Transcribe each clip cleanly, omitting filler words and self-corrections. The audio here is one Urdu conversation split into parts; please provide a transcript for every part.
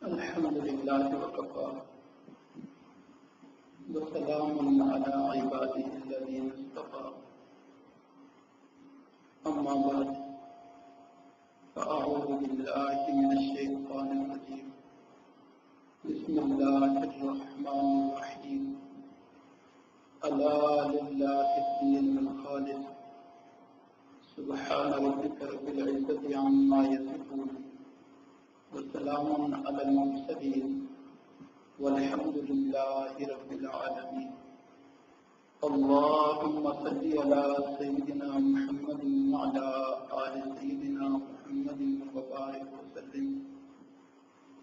الحمد لله وكفى وسلام على عباده الذين اصطفى أما بعد فأعوذ بالله من الشيطان الرجيم بسم الله الرحمن الرحيم ألا لله الدين الخالص سبحان ربك رب العزة عما يصفون وسلام على المرسلين والحمد لله رب العالمين اللهم صل على سيدنا محمد وعلى آل سيدنا محمد وبارك وسلم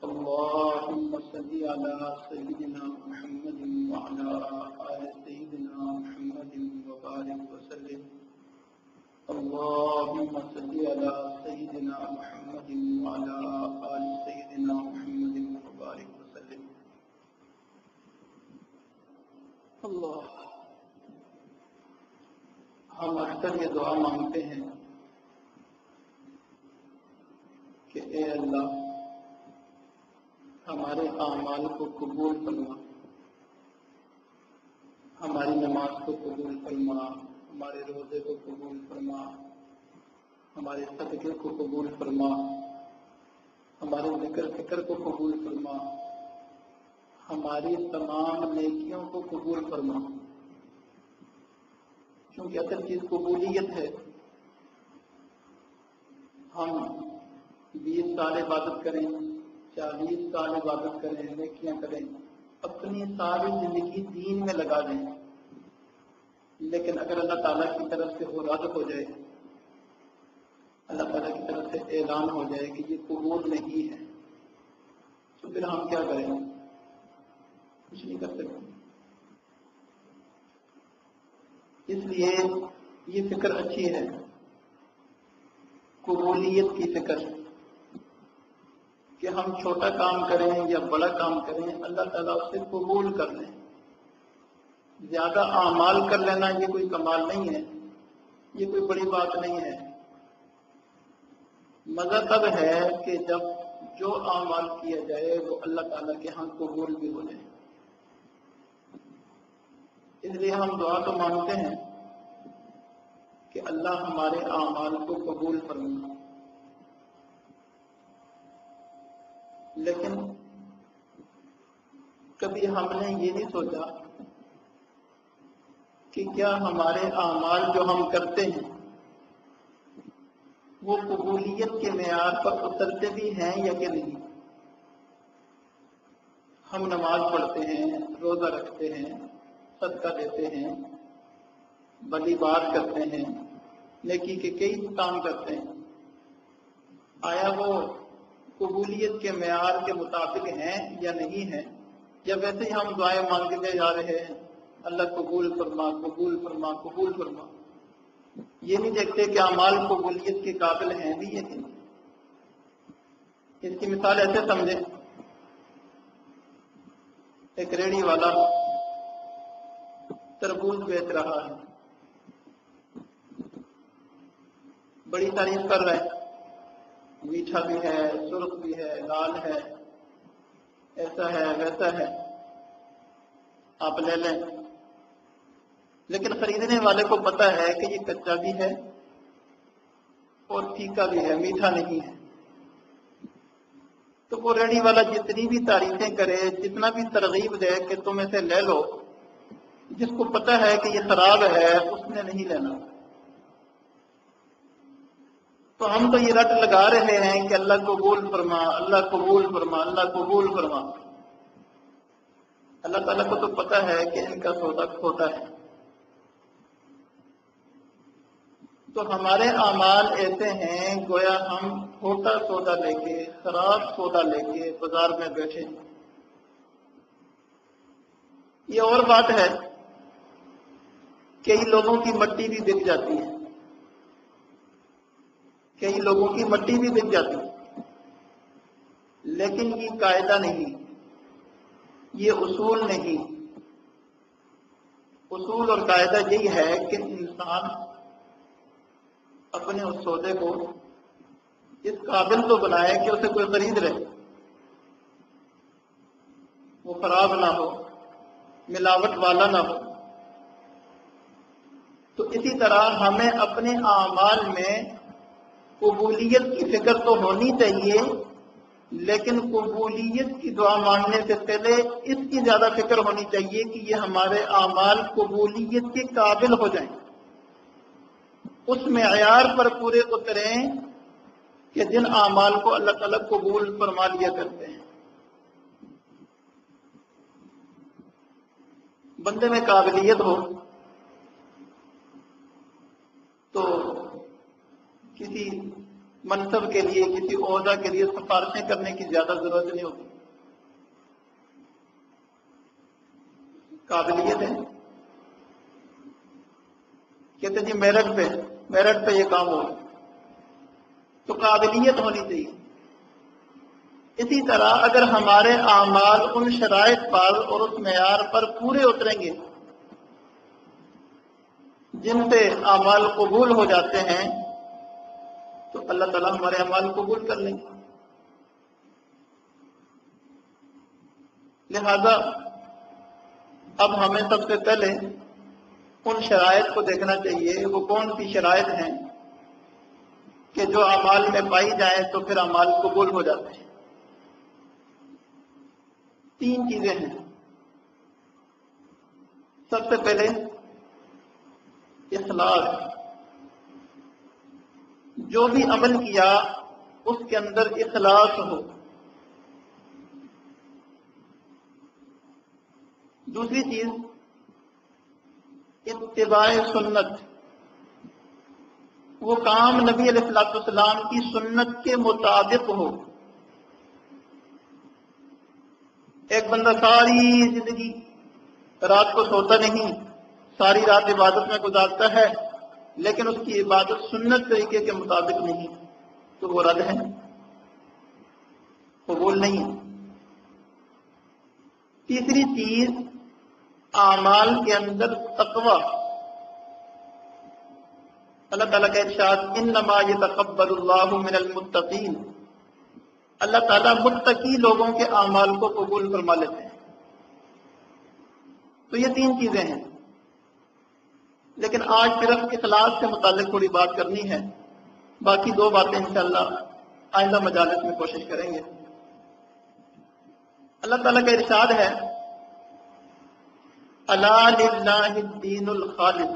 اللهم صل على سيدنا محمد وعلى آل سيدنا محمد وبارك وسلم اللهم صل على سيدنا محمد وعلى آل سيدنا محمد وبارك وسلم اللہ ہم اکثر یہ دعا مانگتے ہیں کہ اے اللہ ہمارے اعمال کو قبول فرما، ہماری نماز کو قبول فرما، ہمارے روزے کو قبول فرما، ہمارے صدقے کو قبول فرما، ہمارے ذکر فکر کو قبول فرما، ہماری تمام نیکیوں کو قبول فرما، کیونکہ اصل چیز قبولیت ہے۔ ہم 20 سال عبادت کریں، 40 سال عبادت کریں، نیکیاں کریں، اپنی ساری زندگی دین میں لگا دیں، لیکن اگر اللہ تعالیٰ کی طرف سے وہ رد ہو جائے، اللہ تعالیٰ کی طرف سے اعلان ہو جائے کہ یہ قبول نہیں ہے، تو پھر ہم کیا کریں؟ کچھ نہیں کر سکتے۔ اس لیے یہ فکر اچھی ہے، قبولیت کی فکر، کہ ہم چھوٹا کام کریں یا بڑا کام کریں اللہ تعالیٰ اسے قبول کر لیں۔ زیادہ اعمال کر لینا یہ کوئی کمال نہیں ہے، یہ کوئی بڑی بات نہیں ہے۔ مزہ تب ہے کہ جب جو اعمال کیا جائے وہ اللہ تعالیٰ کے ہاں قبول بھی ہو جائے۔ اس لیے ہم دعا تو مانگتے ہیں کہ اللہ ہمارے اعمال کو قبول فرما، لیکن کبھی ہم نے یہ نہیں سوچا کہ کیا ہمارے اعمال جو ہم کرتے ہیں وہ قبولیت کے معیار پر اترتے بھی ہیں یا کہ نہیں۔ ہم نماز پڑھتے ہیں، روزہ رکھتے ہیں، صدقہ دیتے ہیں، بلی بات کرتے ہیں، نیکی کے کئی کام کرتے ہیں، آیا وہ قبولیت کے معیار کے مطابق ہیں یا نہیں ہیں؟ یا ویسے ہی ہم دعائیں مانگتے جا رہے ہیں اللہ قبول فرما، قبول فرما، قبول فرما، یہ نہیں دیکھتے کہ اعمال قبولیت کے قابل ہیں بھی یا نہیں۔ اس کی مثال ایسے سمجھیں، ایک ریڑھی والا تربوز بیچ رہا ہے، بڑی تعریف کر رہا ہے، میٹھا بھی ہے، سرخ بھی ہے، لال ہے، ایسا ہے ویسا ہے، آپ لے لیں۔ لیکن خریدنے والے کو پتا ہے کہ یہ کچا بھی ہے اور پھیکا بھی ہے، میٹھا نہیں ہے۔ تو وہ ریڑھی والا جتنی بھی تعریفیں کرے، جتنا بھی ترغیب دے کہ تم اسے لے لو، جس کو پتا ہے کہ یہ خراب ہے اس نے نہیں لینا۔ تو ہم تو یہ رٹ لگا رہے ہیں کہ اللہ قبول فرما، اللہ قبول فرما، اللہ قبول فرما۔ اللہ تعالیٰ کو تو پتا ہے کہ ان کا سودا کھوٹا ہے۔ تو ہمارے اعمال ایسے ہیں گویا ہم کھوٹا سودا لے کے، خراب سودا لے کے بازار میں بیٹھے ہیں۔ یہ اور بات ہے، کئی لوگوں کی مٹی بھی بک جاتی ہے، کئی لوگوں کی مٹی بھی بک جاتی ہے، لیکن یہ قاعدہ نہیں، یہ اصول نہیں۔ اصول اور قاعدہ یہی ہے کہ انسان اپنے اس سودے کو اس قابل تو بنائے کہ اسے کوئی خرید لے۔ وہ خراب نہ ہو، ملاوٹ والا نہ ہو۔ تو اسی طرح ہمیں اپنے اعمال میں قبولیت کی فکر تو ہونی چاہیے، لیکن قبولیت کی دعا مانگنے سے پہلے اس کی زیادہ فکر ہونی چاہیے کہ یہ ہمارے اعمال قبولیت کے قابل ہو جائیں، اس معیار پر پورے اتریں کہ جن اعمال کو اللہ تعالیٰ قبول فرما لیا کرتے ہیں۔ بندے میں قابلیت ہو تو کسی منصب کے لیے، کسی عہدہ کے لیے سفارشیں کرنے کی زیادہ ضرورت نہیں ہوتی۔ قابلیت ہے، کہتے جی میرٹ پہ یہ کام ہو، تو قابلیت ہونی چاہیے۔ اسی طرح اگر ہمارے اعمال ان شرائط پر اور اس معیار پر پورے اتریں گے جن سے اعمال قبول ہو جاتے ہیں، تو اللہ تعالیٰ ہمارے اعمال قبول کر لیں گے۔ لہذا اب ہمیں سب سے پہلے ان شرائط کو دیکھنا چاہیے، وہ کون سی شرائط ہیں کہ جو اعمال میں پائی جائیں تو پھر اعمال قبول ہو جاتے ہیں۔ 3 چیزیں ہیں۔ سب سے پہلے اخلاص، جو بھی عمل کیا اس کے اندر اخلاص ہو۔ دوسری چیز اتباع سنت، وہ کام نبی علیہ الصلوۃ والسلام کی سنت کے مطابق ہو۔ ایک بندہ ساری زندگی رات کو سوتا نہیں، ساری رات عبادت میں گزارتا ہے، لیکن اس کی عبادت سنت طریقے کے مطابق نہیں، تو وہ رد ہے، قبول نہیں ہے۔ تیسری چیز اعمال کے اندر تقوی۔ اللہ تعالیٰ کا ارشاد انما یتقبل اللہ من المتقین، اللہ تعالیٰ متقی لوگوں کے اعمال کو قبول فرما لیتے ہیں۔ تو یہ 3 چیزیں ہیں، لیکن آج صرف اخلاص سے متعلق تھوڑی بات کرنی ہے، باقی 2 باتیں انشاءاللہ آئندہ مجالس میں کوشش کریں گے۔ اللہ تعالیٰ کا ارشاد ہے الا للہ الدین الخالص،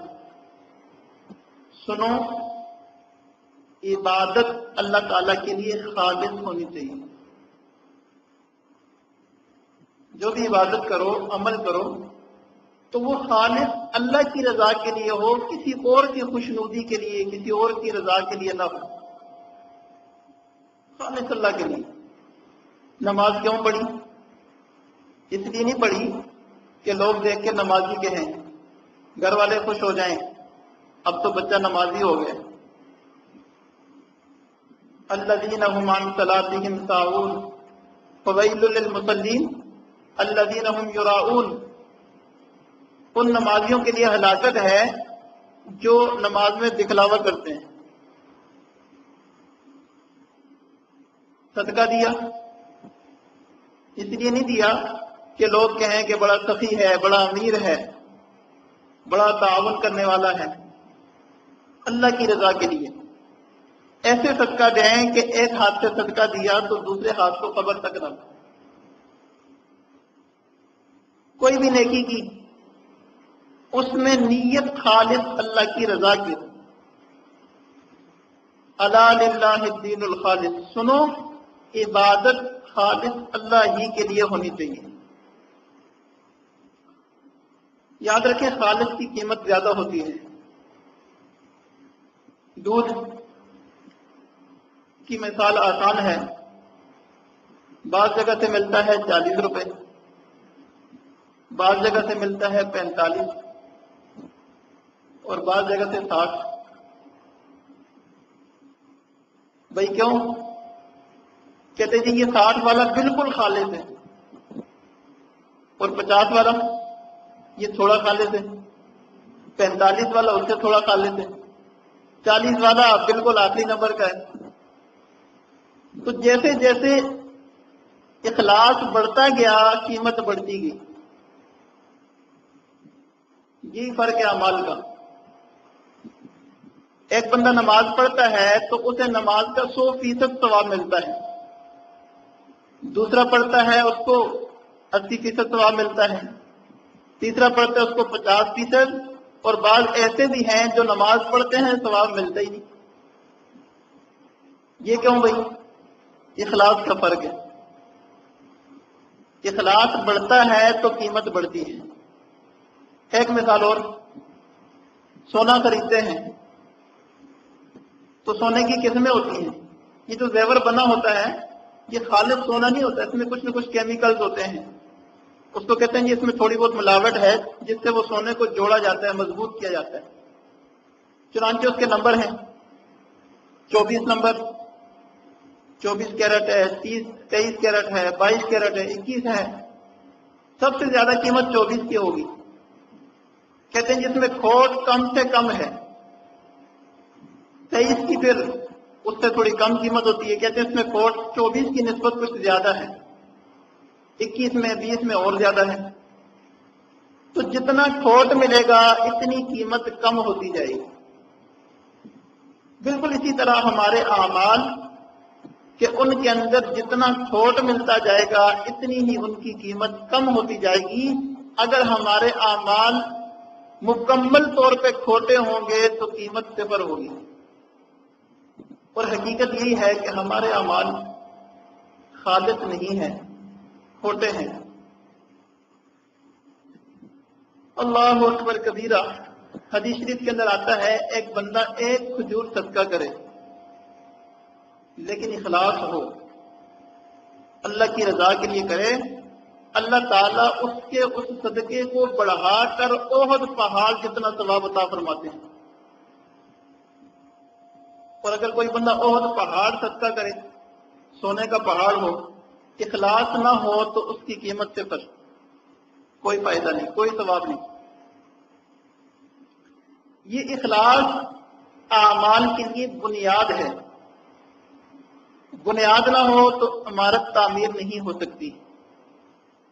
سنو عبادت اللہ تعالیٰ کے لیے خالص ہونی چاہیے۔ جو بھی عبادت کرو، عمل کرو، تو وہ خالص اللہ کی رضا کے لیے ہو، کسی اور کی خوشنودی کے لیے، کسی اور کی رضا کے لیے نہ ہو، خالص اللہ کے لیے۔ نماز کیوں پڑھی؟ اس لیے نہیں پڑھی کہ لوگ دیکھ کے نمازی کہیں، گھر والے خوش ہو جائیں اب تو بچہ نمازی ہو گئے۔ الذین هم عن صلاتهم ساہون فویل للمصلین الذین هم یراؤون، ان نمازیوں کے لیے ہلاکت ہے جو نماز میں دکھلاوا کرتے ہیں۔ صدقہ دیا اس لیے نہیں دیا کہ لوگ کہیں کہ بڑا سخی ہے، بڑا امیر ہے، بڑا تعاون کرنے والا ہے، اللہ کی رضا کے لیے۔ ایسے صدقہ دیں کہ ایک ہاتھ سے صدقہ دیا تو دوسرے ہاتھ کو قبر تک نہ، کوئی بھی نیکی کی اس میں نیت خالص اللہ کی رضا کی ہو۔ الا للہ الدین الخالص، سنو عبادت خالص اللہ ہی کے لیے ہونی چاہیے۔ یاد رکھیں خالص کی قیمت زیادہ ہوتی ہے۔ دودھ کی مثال آسان ہے، بعض جگہ سے ملتا ہے 40 روپے، بعض جگہ سے ملتا ہے 45 اور بعض جگہ سے 60۔ بھائی کیوں؟ کہتے جی یہ 60 والا بالکل خالص ہے اور 50 والا یہ تھوڑا خالص ہے، 45 والا اس سے تھوڑا خالص ہے، 40 والا بالکل آخری نمبر کا ہے۔ تو جیسے جیسے اخلاص بڑھتا گیا، قیمت بڑھتی گئی. یہی فرق ہے اعمال کا. ایک بندہ نماز پڑھتا ہے تو اسے نماز کا 100% ثواب ملتا ہے. دوسرا پڑھتا ہے اس کو 80% ثواب ملتا ہے. تیسرا پڑھتا ہے اس کو 50%. اور بعض ایسے بھی ہیں جو نماز پڑھتے ہیں ثواب ملتا ہی نہیں. یہ کیوں بھائی؟ اخلاص کا فرق ہے. اخلاص بڑھتا ہے تو قیمت بڑھتی ہے. ایک مثال اور، سونا خریدتے ہیں تو سونے کی قسمیں ہوتی ہیں. یہ جو زیور بنا ہوتا ہے یہ خالص سونا نہیں ہوتا، اس میں کچھ نہ کچھ کیمیکلز ہوتے ہیں. اس کو کہتے ہیں اس میں تھوڑی بہت ملاوٹ ہے جس سے وہ سونے کو جوڑا جاتا ہے، مضبوط کیا جاتا ہے. چنانچہ اس کے نمبر ہیں 24 نمبر، 24 کیرٹ ہے، 23 کیرٹ ہے، 22 کیرٹ ہے، 21 ہے. سب سے زیادہ قیمت 24 کی ہوگی. کہتے ہیں جس میں کھوٹ کم سے کم ہے. 23 کی پھر اس سے تھوڑی کم قیمت ہوتی ہے، کہتے ہیں اس میں کھوٹ 24 کی نسبت کچھ زیادہ ہے. 21 میں 20 میں اور زیادہ ہے. تو جتنا کھوٹ ملے گا اتنی قیمت کم ہوتی جائے گی. بالکل اسی طرح ہمارے اعمال کہ ان کے اندر جتنا کھوٹ ملتا جائے گا اتنی ہی ان کی قیمت کم ہوتی جائے گی. اگر ہمارے اعمال مکمل طور پہ کھوٹے ہوں گے تو قیمت صفر ہوگی. اور حقیقت یہی ہے کہ ہمارے اعمال خالص نہیں ہیں، کھوٹے ہیں. اللہ اکبر کبیرہ. حدیث شریف کے اندر آتا ہے ایک بندہ ایک کھجور صدقہ کرے لیکن اخلاص ہو، اللہ کی رضا کے لیے کرے، اللہ تعالیٰ اس کے اس صدقے کو بڑھا کر احد پہاڑ جتنا ثواب عطا فرماتے ہیں. اور اگر کوئی بندہ احد پہاڑ صدقہ کرے، سونے کا پہاڑ ہو، اخلاص نہ ہو تو اس کی قیمت سے پر کوئی فائدہ نہیں، کوئی ثواب نہیں. یہ اخلاص اعمال کے لیے بنیاد ہے. بنیاد نہ ہو تو عمارت تعمیر نہیں ہو سکتی.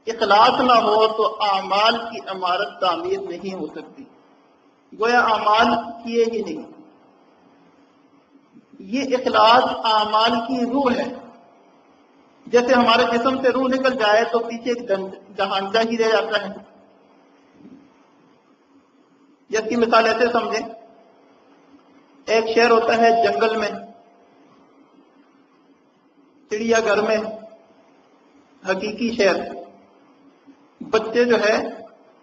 اخلاص نہ ہو تو اعمال کی عمارت تعمیر نہیں ہو سکتی. گویا اعمال کیے ہی نہیں. یہ اخلاص اعمال کی روح ہے. جیسے ہمارے جسم سے روح نکل جائے تو پیچھے ایک جہانجہ ہی رہ جاتا ہے. جس کی مثال ایسے سمجھیں، ایک شہر ہوتا ہے جنگل میں، چڑیا گھر میں، حقیقی شہر. بچے جو ہے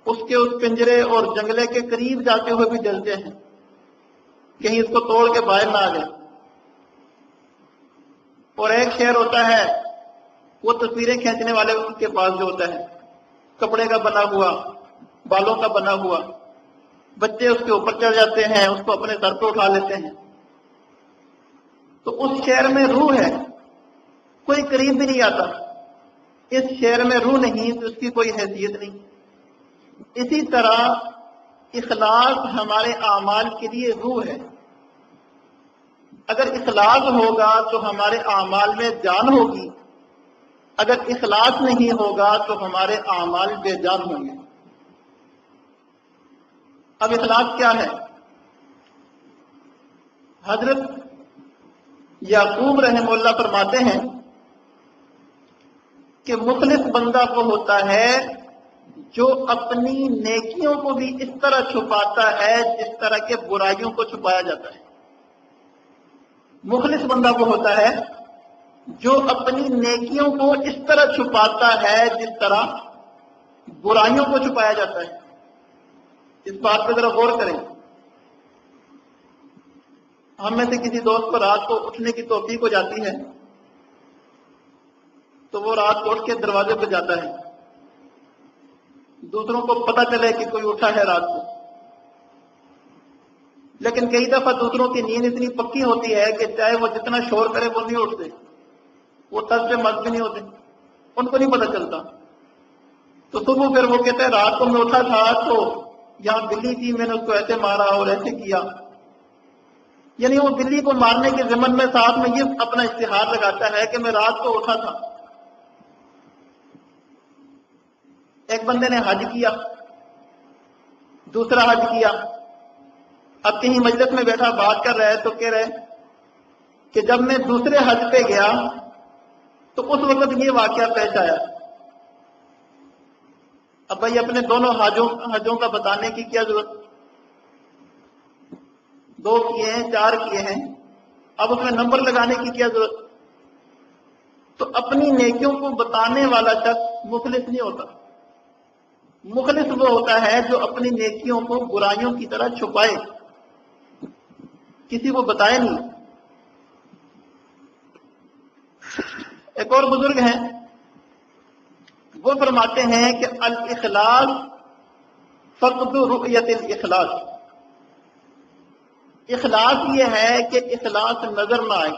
اس کے اس پنجرے اور جنگلے کے قریب جاتے ہوئے بھی ڈرتے ہیں کہیں اس کو توڑ کے باہر نہ آ جائے. اور ایک شہر ہوتا ہے وہ تصویریں کھینچنے والے کے پاس جو ہوتا ہے، کپڑے کا بنا ہوا، بالوں کا بنا ہوا، بچے اس کے اوپر چڑھ جاتے ہیں، اس کو اپنے سر پہ اٹھا لیتے ہیں. تو اس شہر میں روح ہے، کوئی قریب بھی نہیں آتا. اس شہر میں روح نہیں تو اس کی کوئی حیثیت نہیں. اسی طرح اخلاص ہمارے اعمال کے لیے روح ہے. اگر اخلاص ہوگا تو ہمارے اعمال میں جان ہوگی، اگر اخلاص نہیں ہوگا تو ہمارے اعمال بے جان ہوں گے. اب اخلاص کیا ہے؟ حضرت یعقوب رحمہ اللہ فرماتے ہیں کہ مخلص بندہ وہ ہوتا ہے جو اپنی نیکیوں کو بھی اس طرح چھپاتا ہے جس طرح کے برائیوں کو چھپایا جاتا ہے. مخلص بندہ وہ ہوتا ہے جو اپنی نیکیوں کو اس طرح چھپاتا ہے جس طرح برائیوں کو چھپایا جاتا ہے. اس بات پہ ذرا غور کریں. ہم میں سے کسی دوست کو رات کو اٹھنے کی توفیق ہو جاتی ہے تو وہ رات کو اٹھ کے دروازے پہ جاتا ہے، دوسروں کو پتہ چلے کہ کوئی اٹھا ہے رات کو. لیکن کئی دفعہ دوسروں کی نیند اتنی پکی ہوتی ہے کہ چاہے وہ جتنا شور کرے وہ نہیں اٹھتے، وہ تن پہ مست بھی نہیں ہوتے، ان کو نہیں پتہ چلتا. تو صبح پھر وہ کہتے ہیں رات کو میں اٹھا تھا تو یہاں بلی تھی، میں نے اس کو ایسے مارا اور ایسے کیا. یعنی وہ بلی کو مارنے کے ضمن میں ساتھ میں یہ اپنا اشتہار لگاتا ہے کہ میں رات کو اٹھا تھا. ایک بندے نے حج کیا، دوسرا حج کیا، اب کہیں مجلس میں بیٹھا بات کر رہا ہے تو کہہ رہے کہ جب میں دوسرے حج پہ گیا تو اس وقت یہ واقعہ پیش آیا۔ اب بھائی اپنے دونوں حجوں کا بتانے کی کیا ضرورت؟ 2 کیے ہیں، 4 کیے ہیں، اب اس میں نمبر لگانے کی کیا ضرورت؟ تو اپنی نیکیوں کو بتانے والا شخص مخلص نہیں ہوتا۔ مخلص وہ ہوتا ہے جو اپنی نیکیوں کو برائیوں کی طرح چھپائے، کسی کو بتائے نہیں۔ ایک اور بزرگ ہیں، وہ فرماتے ہیں کہ الاخلاص فقد رؤیت الاخلاص، اخلاص یہ ہے کہ اخلاص نظر نہ آئے،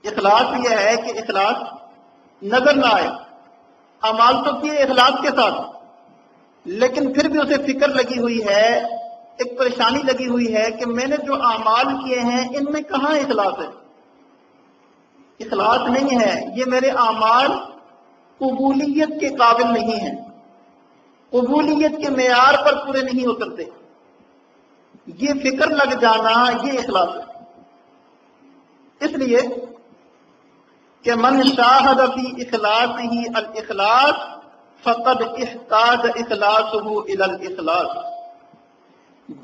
اخلاص یہ ہے کہ اخلاص نظر نہ آئے۔ اعمال تو کیے اخلاص کے ساتھ، لیکن پھر بھی اسے فکر لگی ہوئی ہے، ایک پریشانی لگی ہوئی ہے کہ میں نے جو اعمال کیے ہیں ان میں کہاں اخلاص ہے؟ اخلاص نہیں ہے، یہ میرے اعمال قبولیت کے قابل نہیں ہیں، قبولیت کے معیار پر پورے نہیں اترتے۔ یہ فکر لگ جانا یہ اخلاص ہے۔ اس لیے کہ من شاہد فی اخلاصہ الاخلاص فقد احتاج اخلاصہ الی الاخلاص،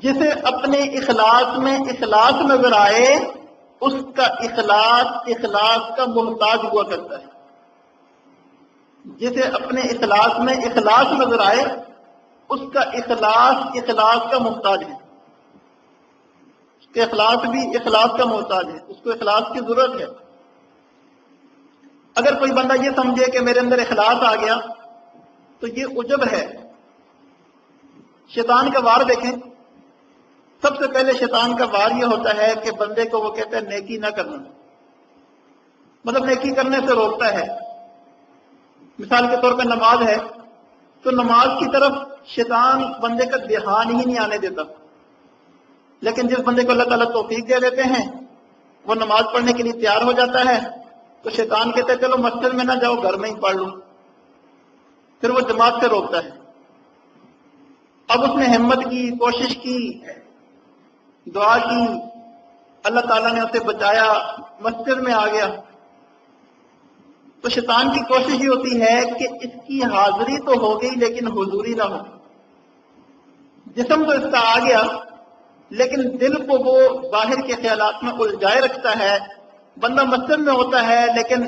جسے اپنے اخلاص میں اخلاص نظر آئے اس کا اخلاص کا محتاج ہوا کرتا ہے۔ جسے اپنے اخلاص میں اخلاص نظر آئے اس کا اخلاص کا محتاج ہے، اس کے اخلاص بھی اخلاص کا محتاج ہے، اس کو اخلاص کی ضرورت ہے۔ اگر کوئی بندہ یہ سمجھے کہ میرے اندر اخلاص آ گیا تو یہ عجب ہے۔ شیطان کا وار دیکھیں، سب سے پہلے شیطان کا وار یہ ہوتا ہے کہ بندے کو وہ کہتا ہے نیکی نہ کرنا، مطلب نیکی کرنے سے روکتا ہے۔ مثال کے طور پر نماز ہے تو نماز کی طرف شیطان بندے کا دھیان ہی نہیں آنے دیتا، لیکن جس بندے کو اللہ تعالیٰ توفیق دے دیتے ہیں وہ نماز پڑھنے کے لیے تیار ہو جاتا ہے تو شیطان کہتا ہے چلو مسجد میں نہ جاؤ، گھر میں ہی پڑھ لو، پھر وہ جماعت سے روکتا ہے۔ اب اس نے ہمت کی، کوشش کی، دعا کی، اللہ تعالیٰ نے اسے بچایا، مسجد میں آ گیا، تو شیطان کی کوشش یہ ہوتی ہے کہ اس کی حاضری تو ہو گئی لیکن حضوری نہ ہو۔ جسم تو اس کا آ گیا لیکن دل کو وہ باہر کے خیالات میں الجھائے رکھتا ہے۔ بندہ مسجد میں ہوتا ہے لیکن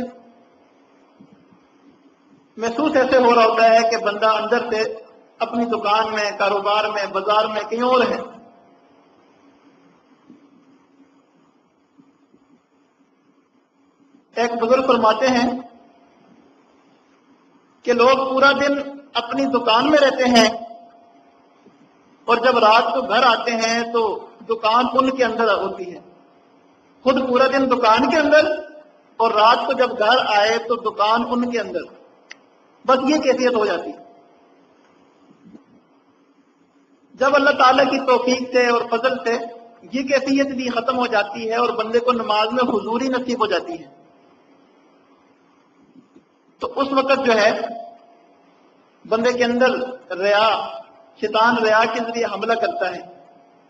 محسوس ایسے ہو رہا ہوتا ہے کہ بندہ اندر سے اپنی دکان میں، کاروبار میں، بازار میں، کہیں اور ہے۔ ایک بزرگ فرماتے ہیں کہ لوگ پورا دن اپنی دکان میں رہتے ہیں اور جب رات کو گھر آتے ہیں تو دکان ان کے اندر ہوتی ہے، خود پورا دن دکان کے اندر اور رات کو جب گھر آئے تو دکان ان کے اندر، بس یہ کیفیت ہو جاتی ہے۔ جب اللہ تعالیٰ کی توفیق سے اور فضل سے یہ کیفیت بھی ختم ہو جاتی ہے اور بندے کو نماز میں حضوری نصیب ہو جاتی ہے تو اس وقت جو ہے بندے کے اندر ریا، شیطان ریا کے ذریعے حملہ کرتا ہے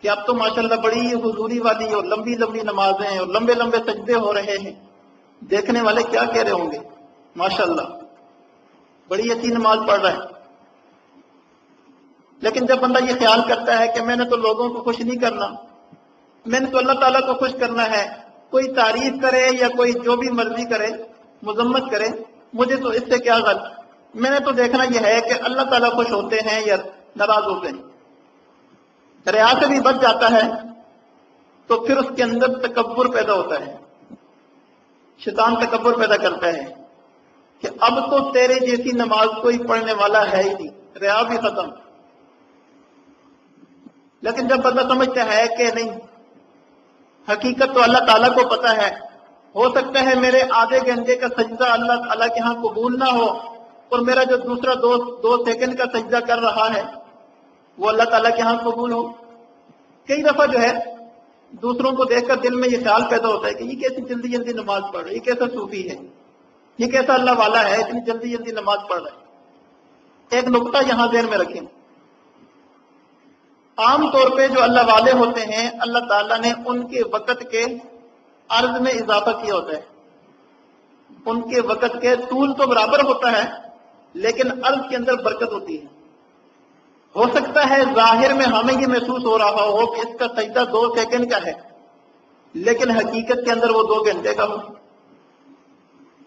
کہ اب تو ماشاءاللہ بڑی حضوری والی اور لمبی لمبی نمازیں اور لمبے لمبے سجدے ہو رہے ہیں، دیکھنے والے کیا کہہ رہے ہوں گے، ماشاءاللہ بڑی اچھی نماز پڑھ رہا ہے۔ لیکن جب بندہ یہ خیال کرتا ہے کہ میں نے تو لوگوں کو خوش نہیں کرنا، میں نے تو اللہ تعالیٰ کو خوش کرنا ہے، کوئی تعریف کرے یا کوئی جو بھی مرضی کرے، مذمت کرے، مجھے تو اس سے کیا غلط، میں نے تو دیکھنا یہ ہے کہ اللہ تعالیٰ خوش ہوتے ہیں یا ناراض ہوتے ہیں۔ ریا سے بھی بچ جاتا ہے تو پھر اس کے اندر تکبر پیدا ہوتا ہے، شیطان تکبر پیدا کرتا ہے کہ اب تو تیرے جیسی نماز کوئی پڑھنے والا ہے ہی نہیں، ریا بھی ختم۔ لیکن جب بندہ سمجھتا ہے کہ نہیں، حقیقت تو اللہ تعالیٰ کو پتہ ہے، ہو سکتا ہے میرے آدھے گھنٹے کا سجدہ اللہ تعالیٰ کے ہاں قبول نہ ہو اور میرا جو دوسرا 2 سیکنڈ کا سجدہ کر رہا ہے وہ اللہ تعالیٰ کے ہاں قبول ہو۔ کئی دفعہ جو ہے دوسروں کو دیکھ کر دل میں یہ خیال پیدا ہوتا ہے کہ یہ کیسی جلدی جلدی نماز پڑھ رہا ہے، یہ کیسا صوفی ہے، یہ کیسا اللہ والا ہے، اتنی جلدی جلدی نماز پڑھ رہا ہے۔ ایک نقطہ یہاں ذہن میں رکھیں، عام طور پہ جو اللہ والے ہوتے ہیں اللہ تعالیٰ نے ان کے وقت کے عرض میں اضافہ کیا ہوتا ہے، ان کے وقت کے طول تو برابر ہوتا ہے لیکن عرض کے اندر برکت ہوتی ہے۔ ہو سکتا ہے ظاہر میں ہمیں یہ محسوس ہو رہا ہو کہ اس کا سجدہ 2 سیکنڈ کا ہے، لیکن حقیقت کے اندر وہ 2 گھنٹے کا ہو،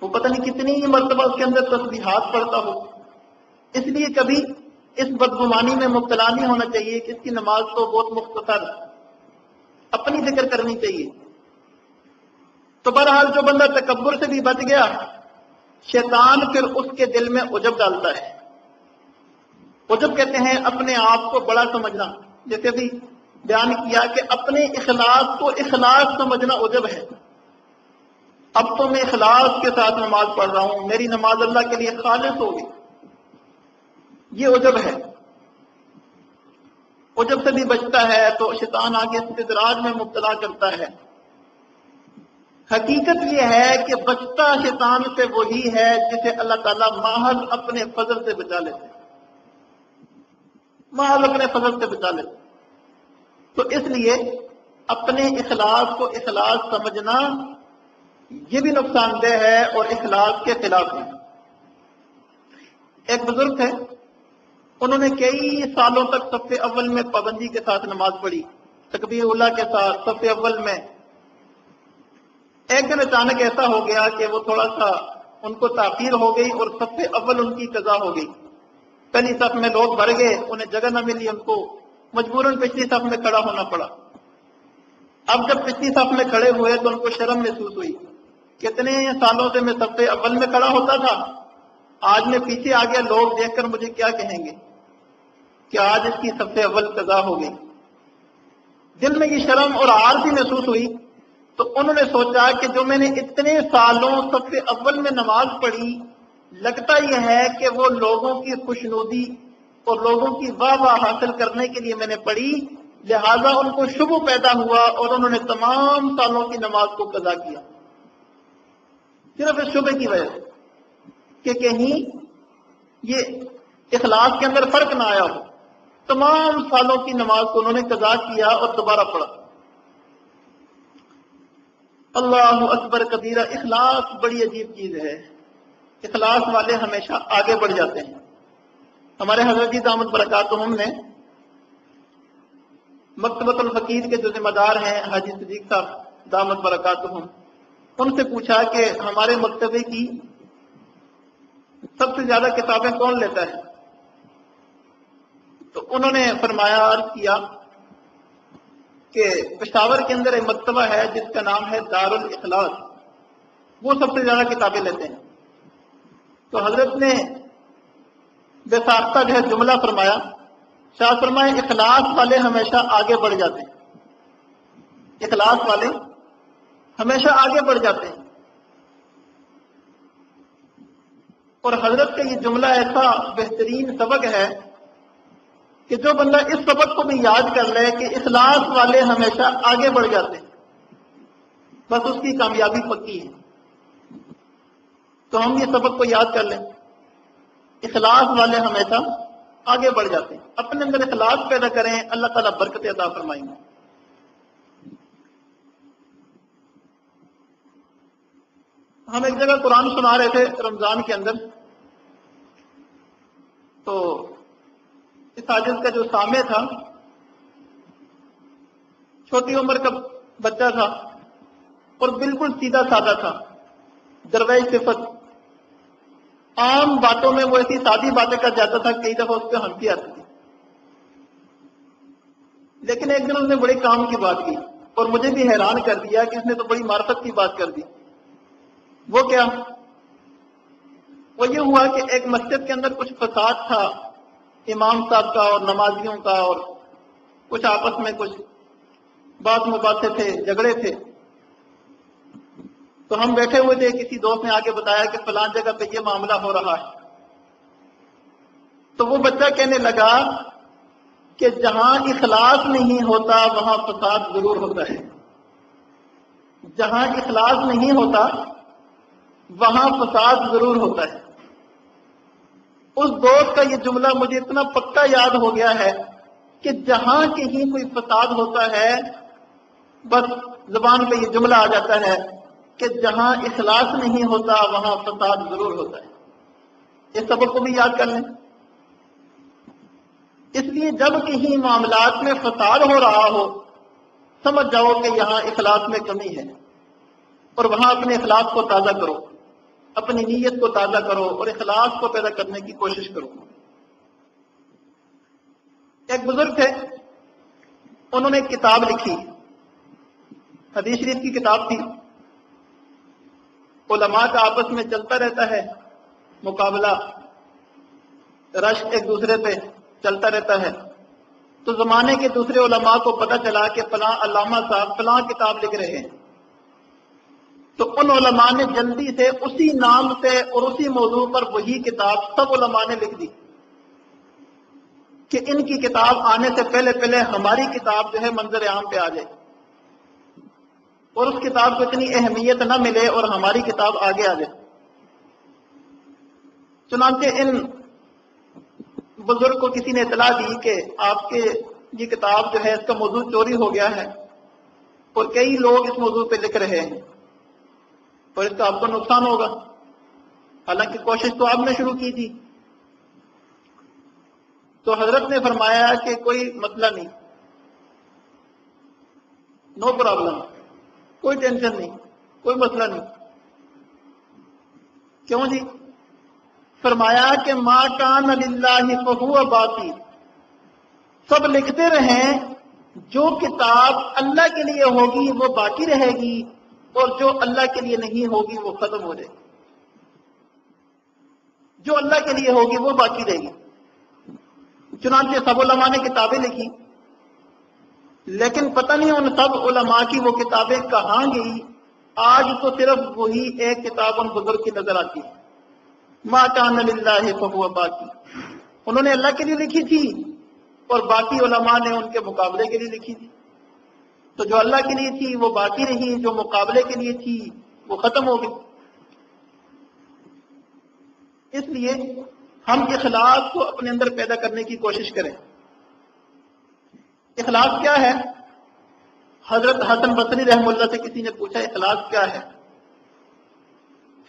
وہ پتہ نہیں کتنی مرتبہ اس کے اندر تسبیحات پڑھتا ہو۔ اس لیے کبھی اس بدگمانی میں مبتلا نہیں ہونا چاہیے کہ اس کی نماز تو بہت مختصر، اپنی ذکر کرنی چاہیے۔ تو بہرحال جو بندہ تکبر سے بھی بچ گیا، شیطان پھر اس کے دل میں عجب ڈالتا ہے۔ عجب کہتے ہیں اپنے آپ کو بڑا سمجھنا، جیسے ابھی بیان کیا کہ اپنے اخلاص کو اخلاص سمجھنا عجب ہے۔ اب تو میں اخلاص کے ساتھ نماز پڑھ رہا ہوں، میری نماز اللہ کے لیے خالص ہوگی، یہ عجب ہے۔ عجب سے بھی بچتا ہے تو شیطان آگے استدراج میں مبتلا کرتا ہے۔ حقیقت یہ ہے کہ بچتا شیطان سے وہی ہے جسے اللہ تعالیٰ محض اپنے فضل سے بچا لیتے، محض اپنے فضل سے بچا لیتے۔ تو اس لیے اپنے اخلاص کو اخلاص سمجھنا یہ بھی نقصان دہ ہے اور اخلاص کے خلاف ہے۔ ایک بزرگ تھے، انہوں نے کئی سالوں تک صف اول میں پابندی کے ساتھ نماز پڑھی، تکبیر اللہ کے ساتھ صف اول میں۔ ایک دن اچانک ایسا ہو گیا کہ وہ تھوڑا سا ان کو تاخیر ہو گئی اور صف اول ان کی قضا ہو گئی۔ پہلی صف میں لوگ بھر گئے، انہیں جگہ نہ ملی، ان کو مجبوراً پچھلی صف میں کھڑا ہونا پڑا۔ اب جب پچھلی صف میں کھڑے ہوئے تو ان کو شرم محسوس ہوئی، کتنے سالوں سے میں صف اول میں کھڑا ہوتا تھا، آج میں پیچھے آ گیا، لوگ دیکھ کر مجھے کیا کہیں گے کہ آج اس کی صف اول قضا ہو گئی۔ دل میں یہ شرم اور عار بھی محسوس ہوئی، تو انہوں نے سوچا کہ جو میں نے اتنے سالوں صف اول میں نماز پڑھی، لگتا یہ ہے کہ وہ لوگوں کی خوشنودی اور لوگوں کی واہ واہ حاصل کرنے کے لیے میں نے پڑھی، لہذا ان کو شبہ پیدا ہوا اور انہوں نے تمام سالوں کی نماز کو قضا کیا، صرف اس شبہ کی وجہ سے کہ کہیں یہ اخلاص کے اندر فرق نہ آیا ہو۔ تمام سالوں کی نماز کو انہوں نے قضا کیا اور دوبارہ پڑھا۔ اللہ اکبر کبیرہ، اخلاص بڑی عجیب چیز ہے، اخلاص والے ہمیشہ آگے بڑھ جاتے ہیں۔ ہمارے حضرت جی دامت برکاتہم نے مکتبۃ الفقیر کے جو ذمہ دار ہیں حاجی صدیق صاحب دامت برکاتہم، ان سے پوچھا کہ ہمارے مکتبے کی سب سے زیادہ کتابیں کون لیتا ہے؟ تو انہوں نے فرمایا، عرض کیا کہ پشاور کے اندر ایک مکتبہ ہے جس کا نام ہے دار الاخلاص، وہ سب سے زیادہ کتابیں لیتے ہیں۔ تو حضرت نے بے ساختہ جو ہے جملہ فرمایا، شاہ فرمائے اخلاص والے ہمیشہ آگے بڑھ جاتے ہیں، اخلاص والے ہمیشہ آگے بڑھ جاتے ہیں۔ اور حضرت کا یہ جملہ ایسا بہترین سبق ہے کہ جو بندہ اس سبق کو بھی یاد کر لے کہ اخلاص والے ہمیشہ آگے بڑھ جاتے ہیں، بس اس کی کامیابی پکی ہے۔ تو ہم یہ سبق کو یاد کر لیں، اخلاص والے ہمیشہ آگے بڑھ جاتے ہیں۔ اپنے اندر اخلاص پیدا کریں، اللہ تعالیٰ برکت عطا فرمائیں گے۔ ہم ایک جگہ قرآن سنا رہے تھے رمضان کے اندر، تو اس حاجت کا جو سامع تھا، چھوٹی عمر کا بچہ تھا اور بالکل سیدھا سادہ تھا، درویش صفت، عام باتوں میں وہ ایسی سادی باتیں کر جاتا تھا، کئی دفعہ اس پہ ہنسی آتی تھی۔ لیکن ایک دن اس نے بڑے کام کی بات کی اور مجھے بھی حیران کر دیا کہ اس نے تو بڑی معرفت کی بات کر دی۔ وہ کیا؟ وہ یہ ہوا کہ ایک مسجد کے اندر کچھ فساد تھا، امام صاحب کا اور نمازیوں کا، اور کچھ آپس میں کچھ بات مباحثے تھے، جھگڑے تھے۔ تو ہم بیٹھے ہوئے تھے، کسی دوست نے آ کے بتایا کہ فلان جگہ پہ یہ معاملہ ہو رہا ہے۔ تو وہ بچہ کہنے لگا کہ جہاں اخلاص نہیں ہوتا وہاں فساد ضرور ہوتا ہے، جہاں اخلاص نہیں ہوتا وہاں فساد ضرور ہوتا ہے۔ اس دوست کا یہ جملہ مجھے اتنا پکا یاد ہو گیا ہے کہ جہاں کہیں کوئی فساد ہوتا ہے بس زبان پہ یہ جملہ آ جاتا ہے کہ جہاں اخلاص نہیں ہوتا وہاں فساد ضرور ہوتا ہے۔ اس سبق کو بھی یاد کر لیں۔ اس لیے جب کہیں معاملات میں فساد ہو رہا ہو سمجھ جاؤ کہ یہاں اخلاص میں کمی ہے، اور وہاں اپنے اخلاص کو تازہ کرو، اپنی نیت کو تازہ کرو اور اخلاص کو پیدا کرنے کی کوشش کرو۔ ایک بزرگ تھے، انہوں نے ایک کتاب لکھی، حدیث شریف کی کتاب تھی۔ علماء کا آپس میں چلتا رہتا ہے مقابلہ، رشک ایک دوسرے پہ چلتا رہتا ہے۔ تو زمانے کے دوسرے علماء کو پتہ چلا کہ فلاں علامہ صاحب فلاں کتاب لکھ رہے ہیں، تو ان علماء نے جلدی سے اسی نام سے اور اسی موضوع پر وہی کتاب سب علماء نے لکھ دی کہ ان کی کتاب آنے سے پہلے پہلے ہماری کتاب جو ہے منظر عام پہ آ جائے، اور اس کتاب کو اتنی اہمیت نہ ملے اور ہماری کتاب آگے آ جائے۔ چنانچہ ان بزرگ کو کسی نے اطلاع دی کہ آپ کے یہ کتاب جو ہے اس کا موضوع چوری ہو گیا ہے اور کئی لوگ اس موضوع پہ لکھ رہے ہیں اور اس کا آپ کو نقصان ہوگا، حالانکہ کوشش تو آپ نے شروع کی تھی۔ تو حضرت نے فرمایا کہ کوئی مسئلہ نہیں، نو پرابلم، کوئی ٹینشن نہیں، کوئی مسئلہ نہیں۔ کیوں جی؟ فرمایا کہ ما کان للہ فہو باقی، سب لکھتے رہیں، جو کتاب اللہ کے لیے ہوگی وہ باقی رہے گی اور جو اللہ کے لیے نہیں ہوگی وہ ختم ہو جائے گی۔ جو اللہ کے لیے ہوگی وہ باقی رہے گی۔ چنانچہ سب علماء نے کتابیں لکھی، لیکن پتہ نہیں ان سب علماء کی وہ کتابیں کہاں گئی۔ آج تو صرف وہی ایک کتاب ان بزرگ کی نظر آتی ہے، ما کان للہ فہو باقی۔ انہوں نے اللہ کے لیے لکھی تھی اور باقی علماء نے ان کے مقابلے کے لیے لکھی تھی۔ تو جو اللہ کے لیے تھی وہ باقی رہی، جو مقابلے کے لیے تھی وہ ختم ہو گئی۔ اس لیے ہم اخلاص کو اپنے اندر پیدا کرنے کی کوشش کریں۔ اخلاص کیا ہے؟ حضرت حسن بصری رحمہ اللہ سے کسی نے پوچھا اخلاص کیا ہے؟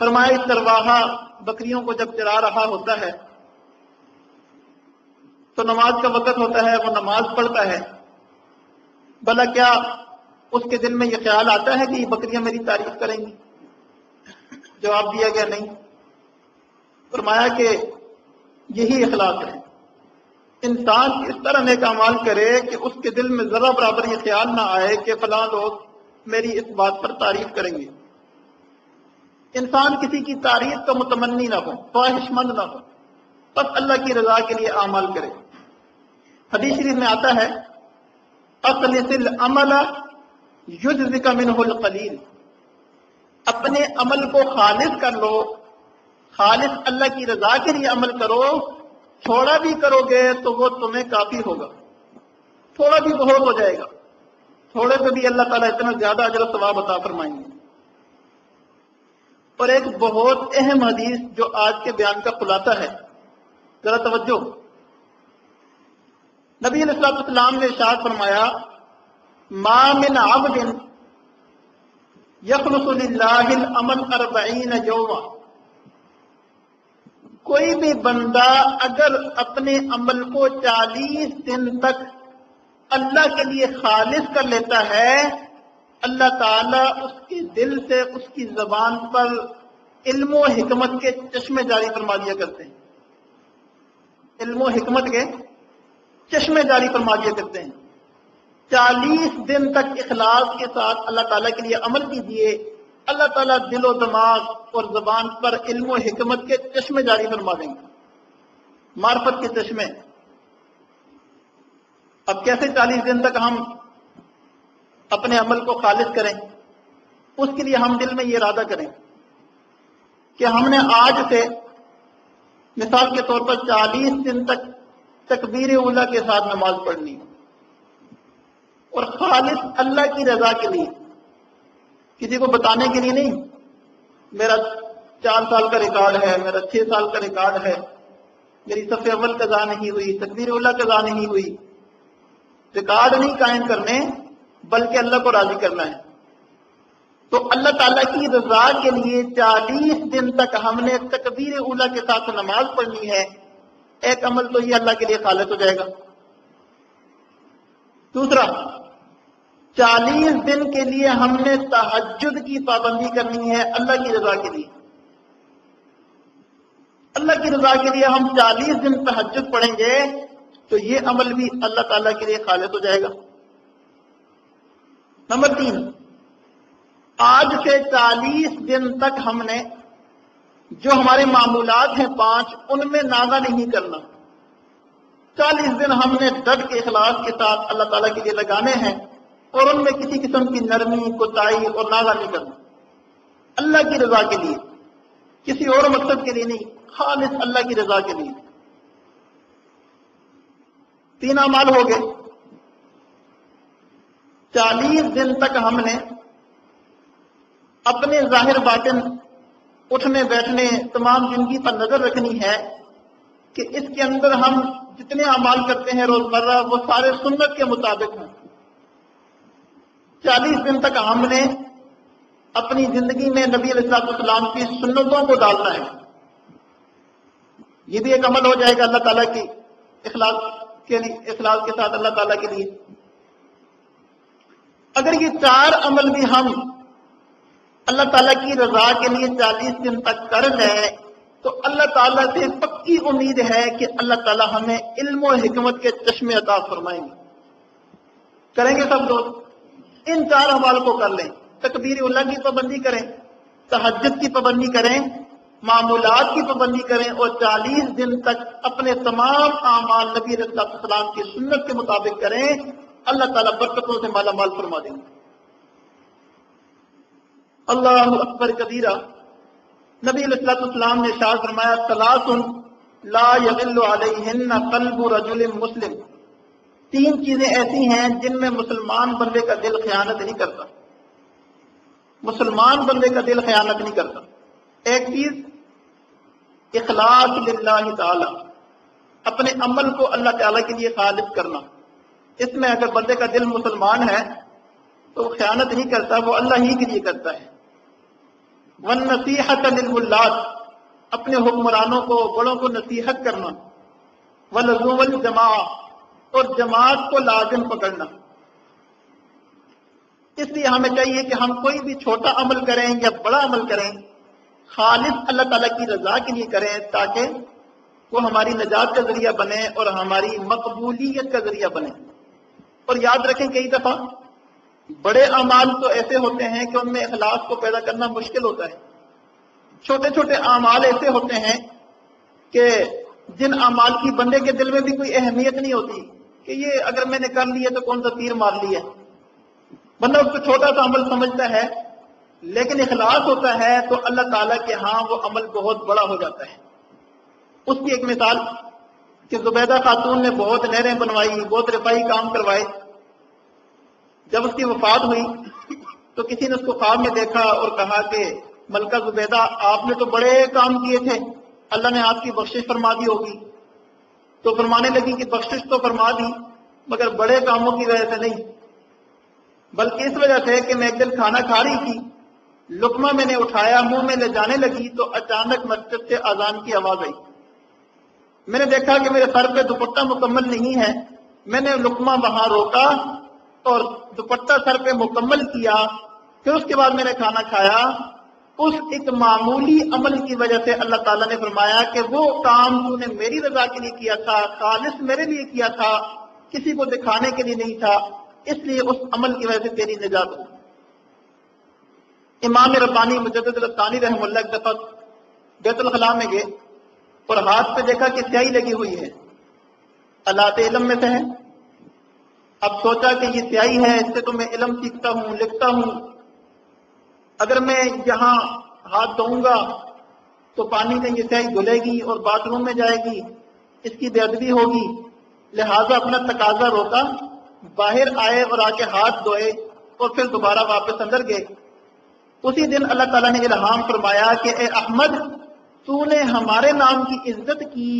فرمایا چرواہا بکریوں کو جب چرا رہا ہوتا ہے تو نماز کا وقت ہوتا ہے، وہ نماز پڑھتا ہے، بھلا کیا اس کے دل میں یہ خیال آتا ہے کہ یہ بکریاں میری تعریف کریں گی؟ جواب دیا گیا نہیں۔ فرمایا کہ یہی اخلاص ہے، انسان اس طرح نیک اعمال کرے کہ اس کے دل میں ذرہ برابر یہ خیال نہ آئے کہ فلاں لوگ میری اس بات پر تعریف کریں گے۔ انسان کسی کی تعریف کا متمنی نہ ہو، خواہش مند نہ ہو، بس اللہ کی رضا کے لیے اعمال کرے۔ حدیث شریف میں آتا ہے اخلص العمل یجزک منہ القلیل، اپنے عمل کو خالص کر لو، خالص اللہ کی رضا کے لیے عمل کرو، تھوڑا بھی کرو گے تو وہ تمہیں کافی ہوگا، تھوڑا بھی بہت ہو جائے گا، تھوڑے پہ بھی اللہ تعالیٰ اتنا زیادہ اجر و ثواب عطا فرمائیں گے۔ اور ایک بہت اہم حدیث جو آج کے بیان کا خلاصہ ہے، ذرا توجہ۔ نبی علیہ الصلوۃ والسلام نے ارشاد فرمایا ما من عبد یخلص للہ العمل 40 یوما، کوئی بھی بندہ اگر اپنے عمل کو 40 دن تک اللہ کے لیے خالص کر لیتا ہے، اللہ تعالیٰ اس کے دل سے اس کی زبان پر علم و حکمت کے چشمے جاری فرما دیا کرتے ہیں۔ علم و حکمت کے چشمے جاری فرما دیا کرتے ہیں۔ 40 دن تک اخلاص کے ساتھ اللہ تعالیٰ کے لیے عمل کیجیے، اللہ تعالیٰ دل و دماغ اور زبان پر علم و حکمت کے چشمے جاری فرما دیں گے، معرفت کے چشمے۔ اب کیسے 40 دن تک ہم اپنے عمل کو خالص کریں؟ اس کے لیے ہم دل میں یہ ارادہ کریں کہ ہم نے آج سے مثال کے طور پر 40 دن تک تکبیر اولیٰ کے ساتھ نماز پڑھنی، اور خالص اللہ کی رضا کے لیے، کسی کو بتانے کے لیے نہیں۔ میرا 4 سال کا ریکارڈ ہے، میرا 6 سال کا ریکارڈ ہے، میری صف اول قضا نہیں ہوئی، تکبیر اولا قضا نہیں ہوئی، ریکارڈ نہیں قائم کرنے بلکہ اللہ کو راضی کرنا ہے۔ تو اللہ تعالیٰ کی رضا کے لیے 40 دن تک ہم نے تکبیر اولا کے ساتھ نماز پڑھنی ہے۔ ایک عمل تو یہ اللہ کے لیے خالص ہو جائے گا۔ دوسرا، 40 دن کے لیے ہم نے تہجد کی پابندی کرنی ہے اللہ کی رضا کے لیے۔ اللہ کی رضا کے لیے ہم 40 دن تہجد پڑھیں گے تو یہ عمل بھی اللہ تعالیٰ کے لیے خالص ہو جائے گا۔ نمبر 3، آج سے 40 دن تک ہم نے جو ہمارے معمولات ہیں 5 ان میں ناغہ نہیں کرنا۔ 40 دن ہم نے ڈٹ کے اخلاص کے ساتھ اللہ تعالیٰ کے لیے لگانے ہیں اور ان میں کسی قسم کی نرمی، کوتاہی اور ناغہ نہیں کرنا، اللہ کی رضا کے لیے، کسی اور مقصد کے لیے نہیں، خالص اللہ کی رضا کے لیے۔ 3 اعمال ہو گئے۔ 40 دن تک ہم نے اپنے ظاہر باطن، اٹھنے بیٹھنے، تمام زندگی پر نظر رکھنی ہے کہ اس کے اندر ہم جتنے اعمال کرتے ہیں روزمرہ وہ سارے سنت کے مطابق ہیں۔ 40 دن تک ہم نے اپنی زندگی میں نبی علیہ السلام کی سنتوں کو ڈالنا ہے۔ یہ بھی ایک عمل ہو جائے گا اللہ تعالیٰ کی اخلاص کے لیے، اخلاص کے ساتھ اللہ تعالیٰ کے لیے۔ اگر یہ 4 عمل بھی ہم اللہ تعالیٰ کی رضا کے لیے 40 دن تک کر لیں تو اللہ تعالیٰ سے پکی امید ہے کہ اللہ تعالیٰ ہمیں علم و حکمت کے چشمے عطا فرمائیں گے۔ کریں گے سب لوگ؟ ان 4 اعمال کو کر لیں، تکبیر اولا کی پابندی کریں، تہجد کی پابندی کریں، معمولات کی پابندی کریں اور 40 دن تک اپنے تمام اعمال نبی علیہ السلام کی سنت کے مطابق کریں، اللہ تعالیٰ برکتوں سے مالا مال فرما دیں گے۔ اللہ اکبر کبیرہ۔ نبی علیہ السلام نے ارشاد فرمایا، ثلاث لا یغل علیہن قلب رجل مسلم۔ 3 چیزیں ایسی ہیں جن میں مسلمان بندے کا دل خیانت نہیں کرتا، مسلمان بندے کا دل خیانت نہیں کرتا۔ ایک چیز اخلاص للہ تعالی، اپنے عمل کو اللہ تعالیٰ کے لیے خالص کرنا۔ اس میں اگر بندے کا دل مسلمان ہے تو وہ خیانت نہیں کرتا، وہ اللہ ہی کے لیے کرتا ہے۔ والنصیحۃ للولاۃ، اپنے حکمرانوں کو، بڑوں کو نصیحت کرنا۔ ولزوم الجماع، اور جماعت کو لازم پکڑنا۔ اس لیے ہمیں چاہیے کہ ہم کوئی بھی چھوٹا عمل کریں یا بڑا عمل کریں خالص اللہ تعالیٰ کی رضا کے لیے کریں تاکہ وہ ہماری نجات کا ذریعہ بنے اور ہماری مقبولیت کا ذریعہ بنے۔ اور یاد رکھیں کئی دفعہ بڑے اعمال تو ایسے ہوتے ہیں کہ ان میں اخلاص کو پیدا کرنا مشکل ہوتا ہے۔ چھوٹے چھوٹے اعمال ایسے ہوتے ہیں کہ جن اعمال کی بندے کے دل میں بھی کوئی اہمیت نہیں ہوتی کہ یہ اگر میں نے کر لیا تو کون سا تیر مار لیا، بندہ اس کو چھوٹا سا عمل سمجھتا ہے، لیکن اخلاص ہوتا ہے تو اللہ تعالیٰ کے ہاں وہ عمل بہت بڑا ہو جاتا ہے۔ اس کی ایک مثال کہ زبیدہ خاتون نے بہت نہریں بنوائی، بہت رفائی کام کروائے۔ جب اس کی وفات ہوئی تو کسی نے اس کو خواب میں دیکھا اور کہا کہ ملکہ زبیدہ آپ نے تو بڑے کام کیے تھے، اللہ نے آپ کی بخشش فرما دی ہوگی۔ تو فرمانے لگی کہ بخشش تو فرما دی مگر بڑے کاموں کی وجہ سے نہیں، بلکہ اس وجہ سے کہ میں ایک دن کھانا کھا رہی تھی، لقمہ میں نے اٹھایا، منہ میں لے جانے لگی تو اچانک مسجد سے اذان کی آواز آئی۔ میں نے دیکھا کہ میرے سر پہ دوپٹہ مکمل نہیں ہے، میں نے لقمہ وہاں روکا اور دوپٹہ سر پہ مکمل کیا، پھر اس کے بعد میں نے کھانا کھایا۔ اس ایک معمولی عمل کی وجہ سے اللہ تعالیٰ نے فرمایا کہ وہ کام تو نے میری رضا کے لیے کیا تھا، خالص میرے لیے کیا تھا، کسی کو دکھانے کے لیے نہیں تھا، اس لیے اس عمل کی وجہ سے تیری نجات ہو۔ امام ربانی مجدد الثانی رحمہ اللہ ایک دفعہ بیت الخلاء میں گئے اور ہاتھ پہ دیکھا کہ سیاہی لگی ہوئی ہے، آلات علم میں سے ہے۔ اب سوچا کہ یہ سیاہی ہے، اس سے تو میں علم سیکھتا ہوں، لکھتا ہوں، اگر میں یہاں ہاتھ دھوؤں گا تو پانی میں یہ سیاہی دھلے گی اور باتھ روم میں جائے گی، اس کی بے ادبی ہوگی، لہٰذا اپنا تقاضا روکا، باہر آئے اور آ کے ہاتھ دھوئے اور پھر دوبارہ واپس اندر گئے۔ اسی دن اللہ تعالیٰ نے الہام فرمایا کہ اے احمد، تو نے ہمارے نام کی عزت کی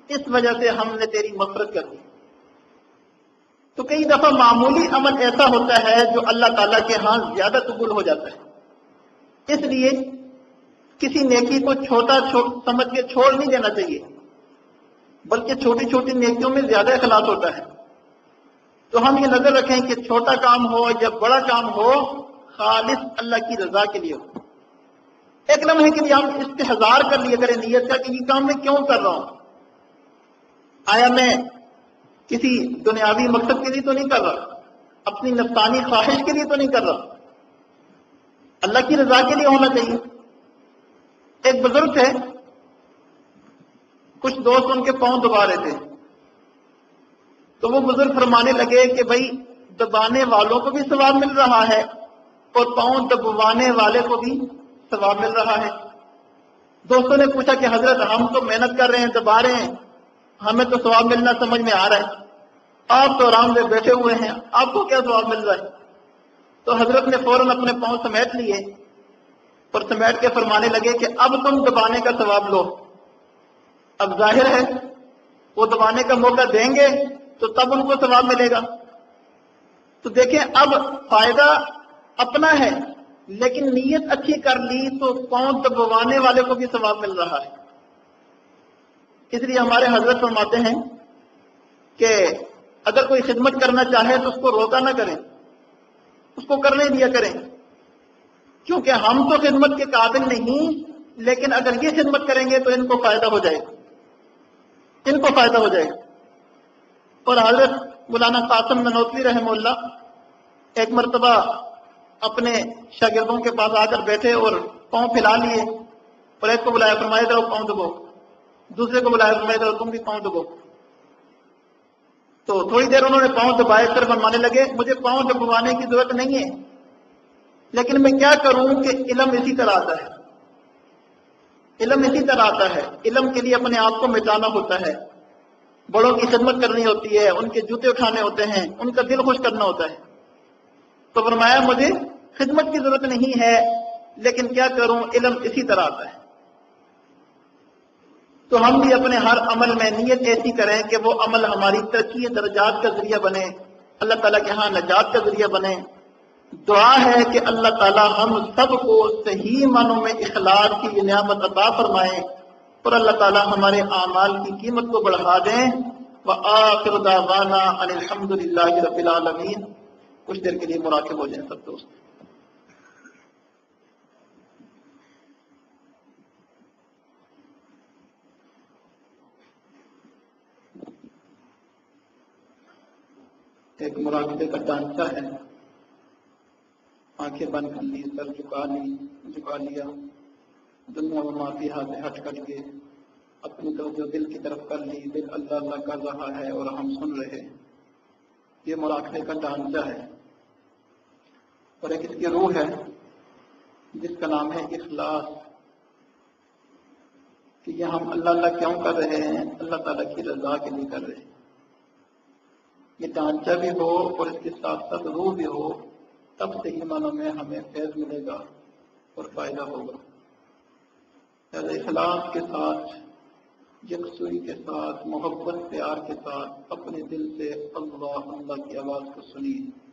اس وجہ سے ہم نے تیری مغفرت کر دی۔ تو کئی دفعہ معمولی عمل ایسا ہوتا ہے جو اللہ تعالیٰ کے ہاں زیادہ قبول ہو جاتا ہے، اس لیے کسی نیکی کو چھوٹا سمجھ کے چھوڑ نہیں دینا چاہیے، بلکہ چھوٹی چھوٹی نیکیوں میں زیادہ اخلاص ہوتا ہے۔ تو ہم یہ نظر رکھیں کہ چھوٹا کام ہو یا بڑا کام ہو، خالص اللہ کی رضا کے لیے ہو۔ ایک لمحے کے لیے ہم استحضار کر لیا کریں نیت کا کہ یہ کام میں کیوں کر رہا ہوں، آیا میں کسی دنیاوی مقصد کے لیے تو نہیں کر رہا، اپنی نفسانی خواہش کے لیے تو نہیں کر رہا، اللہ کی رضا کے لیے ہونا چاہیے۔ ایک بزرگ تھے، کچھ دوست ان کے پاؤں دبا رہے تھے، تو وہ بزرگ فرمانے لگے کہ بھائی دبانے والوں کو بھی ثواب مل رہا ہے اور پاؤں دبوانے والے کو بھی ثواب مل رہا ہے۔ دوستوں نے پوچھا کہ حضرت ہم تو محنت کر رہے ہیں، دبا رہے ہیں، ہمیں تو ثواب ملنا سمجھ میں آ رہا ہے، آپ تو آرام سے بیٹھے ہوئے ہیں، آپ کو کیا ثواب مل رہا ہے؟ تو حضرت نے فوراً اپنے پاؤں سمیٹ لیے اور سمیٹ کے فرمانے لگے کہ اب تم دبانے کا ثواب لو۔ اب ظاہر ہے وہ دبانے کا موقع دیں گے تو تب ان کو ثواب ملے گا۔ تو دیکھیں اب فائدہ اپنا ہے، لیکن نیت اچھی کر لی تو پاؤں دبوانے والے کو بھی ثواب مل رہا ہے۔ اس لیے ہمارے حضرت فرماتے ہیں کہ اگر کوئی خدمت کرنا چاہے تو اس کو روکا نہ کریں، اس کو کرنے دیا کریں، کیونکہ ہم تو خدمت کے قابل نہیں، لیکن اگر یہ خدمت کریں گے تو ان کو فائدہ ہو جائے گا، ان کو فائدہ ہو جائے گا۔ اور حضرت مولانا قاسم ننوتوی رحمہ اللہ ایک مرتبہ اپنے شاگردوں کے پاس آ کر بیٹھے اور پاؤں پھیلا لیے، اور ایک کو بلایا، فرمایا ذرا پاؤں دبو، دوسرے کو بلایا، فرمایا ذرا تم بھی پاؤں دبو۔ تو تھوڑی دیر انہوں نے پاؤں دبائے، پھر فرمانے لگے مجھے پاؤں دبوانے کی ضرورت نہیں ہے، لیکن میں کیا کروں کہ علم اسی طرح آتا ہے، علم اسی طرح آتا ہے، علم کے لیے اپنے آپ کو مٹانا ہوتا ہے، بڑوں کی خدمت کرنی ہوتی ہے، ان کے جوتے اٹھانے ہوتے ہیں، ان کا دل خوش کرنا ہوتا ہے۔ تو فرمایا مجھے خدمت کی ضرورت نہیں ہے، لیکن کیا کروں، علم اسی طرح آتا ہے۔ تو ہم بھی اپنے ہر عمل میں نیت ایسی کریں کہ وہ عمل ہماری ترقی درجات کا ذریعہ بنے، اللہ تعالیٰ کے ہاں نجات کا ذریعہ بنے۔ دعا ہے کہ اللہ تعالیٰ ہم سب کو صحیح معنوں میں اخلاص کی یہ نعمت عطا فرمائے، اور اللہ تعالیٰ ہمارے اعمال کی قیمت کو بڑھا دیں۔ وآخر دعوانا ان الحمد للہ رب العالمین۔ کچھ دیر کے لیے مراقب ہو جائیں سب دوست۔ ایک مراقبے کا ڈھانچہ ہے، آنکھیں بند کر لی، سر جھکا لیا، دنیا و ما فیہا سے ہٹ کر کے اپنی توجہ دل کی طرف کر لی، دل اللہ اللہ کر رہا ہے اور ہم سن رہے ہیں۔ یہ مراقبے کا ڈھانچہ ہے، اور ایک اس کی روح ہے جس کا نام ہے اخلاص، کہ یہ ہم اللہ اللہ کیوں کر رہے ہیں، اللہ تعالیٰ کی رضا کے لیے کر رہے ہیں۔ یہ ڈھانچہ بھی ہو اور اس کے ساتھ ساتھ روح بھی ہو، تب صحیح معنوں میں ہمیں فیض ملے گا اور فائدہ ہوگا۔ اخلاص کے ساتھ، یکسوئی کے ساتھ، محبت پیار کے ساتھ اپنے دل سے اللہ اللہ کی آواز کو سنیے۔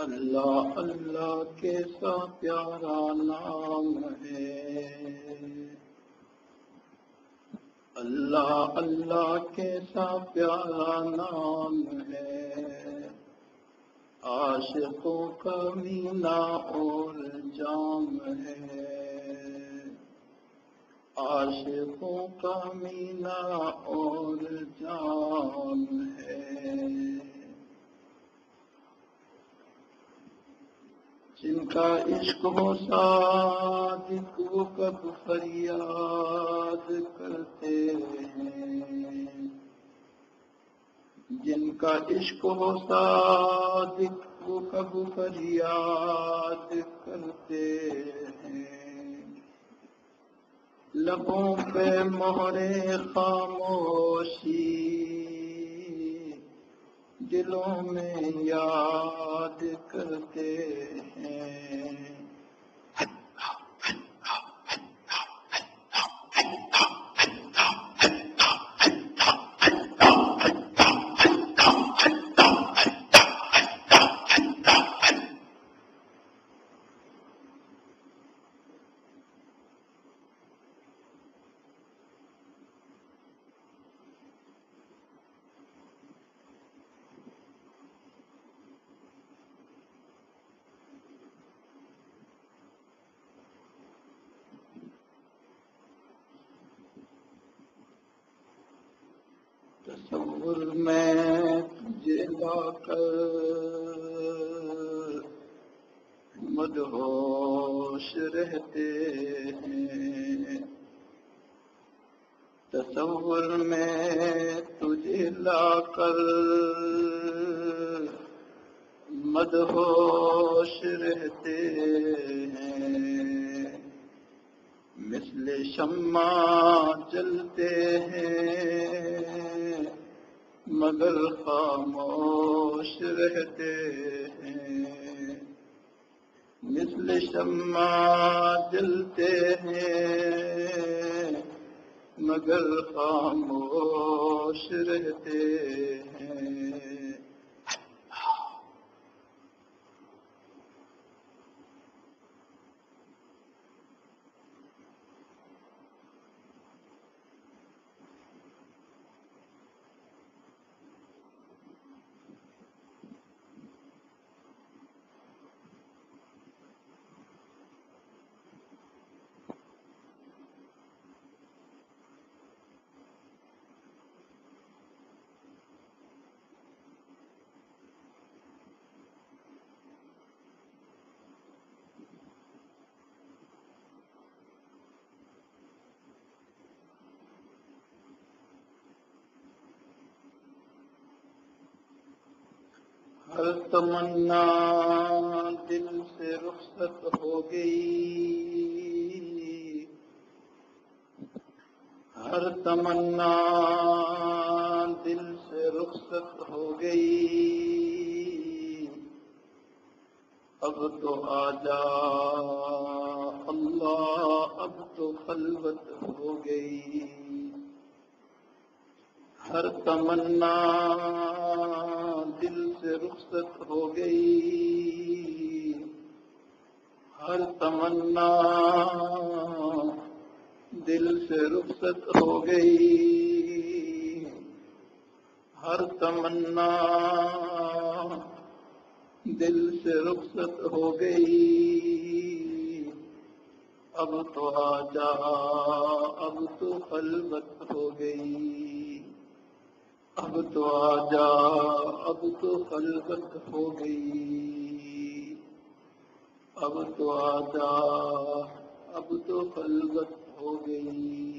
اللہ اللہ کیسا پیارا نام ہے، اللہ اللہ کیسا پیارا نام ہے، عاشقوں کا مینا اور جام ہے، عاشقوں کا مینا اور جام ہے۔ جن کا عشق ہو صادق وہ کب فریاد کرتے ہیں، جن کا عشق ہو صادق وہ کب فریاد کرتے ہیں، لبوں پہ مہرے خاموشی دلوں میں یاد کرتے ہیں۔ تصور میں تجھے لا کر مدہوش رہتے ہیں، تصور میں تجھے لا کر مدہوش رہتے ہیں، مثل شمع جلتے ہیں مگر خاموش رہتے ہیں، مثل شمع جلتے ہیں مگر خاموش رہتے ہیں۔ ہر تمنا دل سے رخصت ہو گئی، ہر تمنا دل سے رخصت ہو گئی، اب تو آجا اللہ اب تو خلوت ہو گئی، ہر تمنا دل سے رخصت ہو گئی، ہر تمنا دل سے رخصت ہو گئی، ہر تمنا دل سے رخصت ہو گئی، اب تو آجا اب تو خلوت ہو گئی، اب تو آجا اب تو خلوت ہو گئی، اب تو آجا اب تو خلوت ہو گئی۔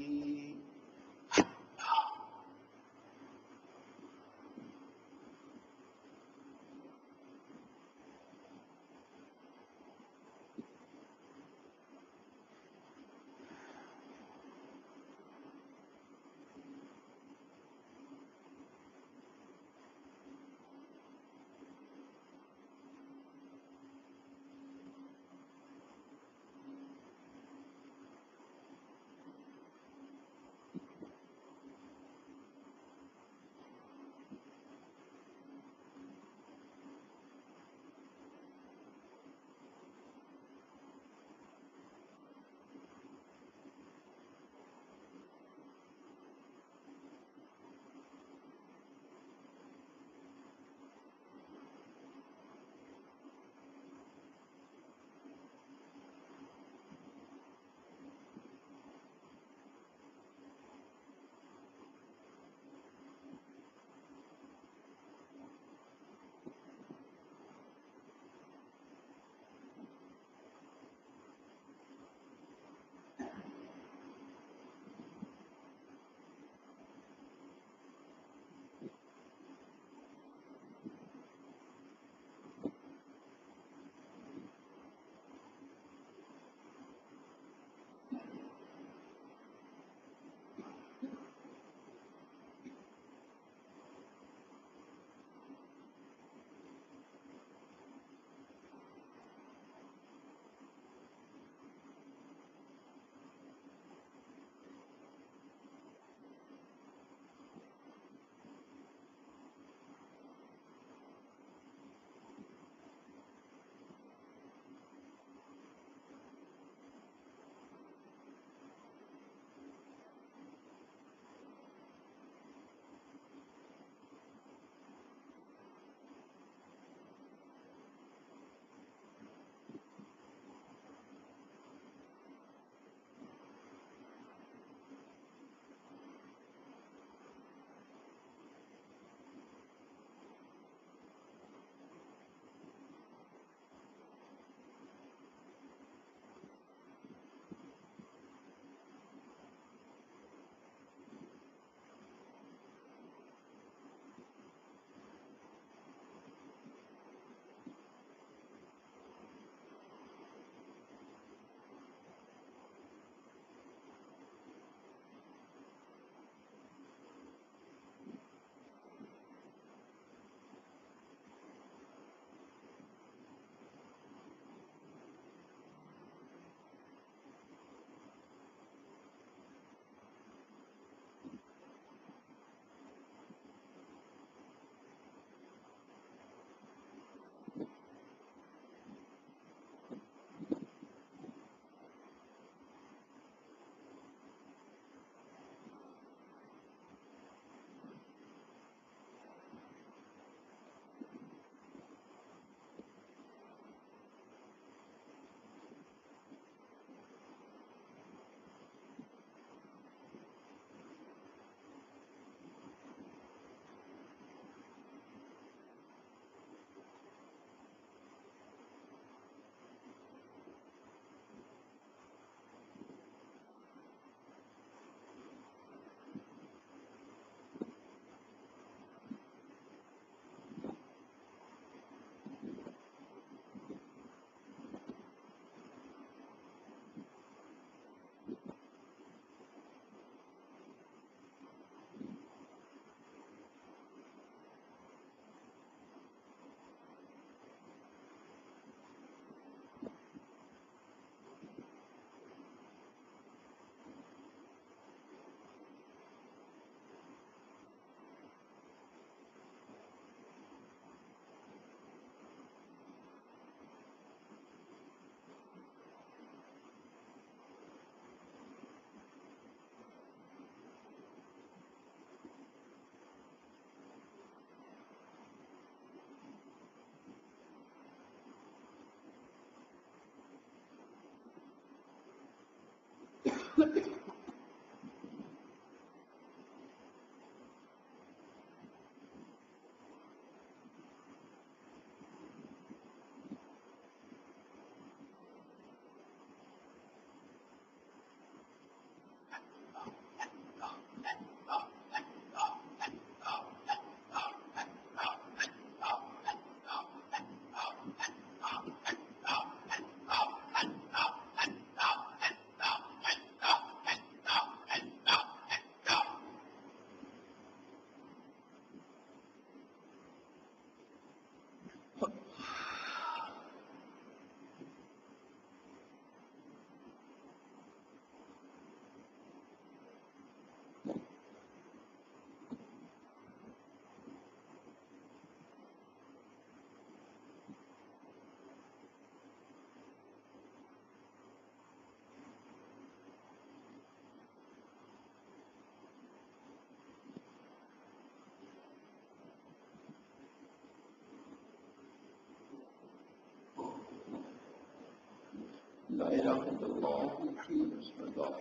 إله إلا الله محمد رسول الله.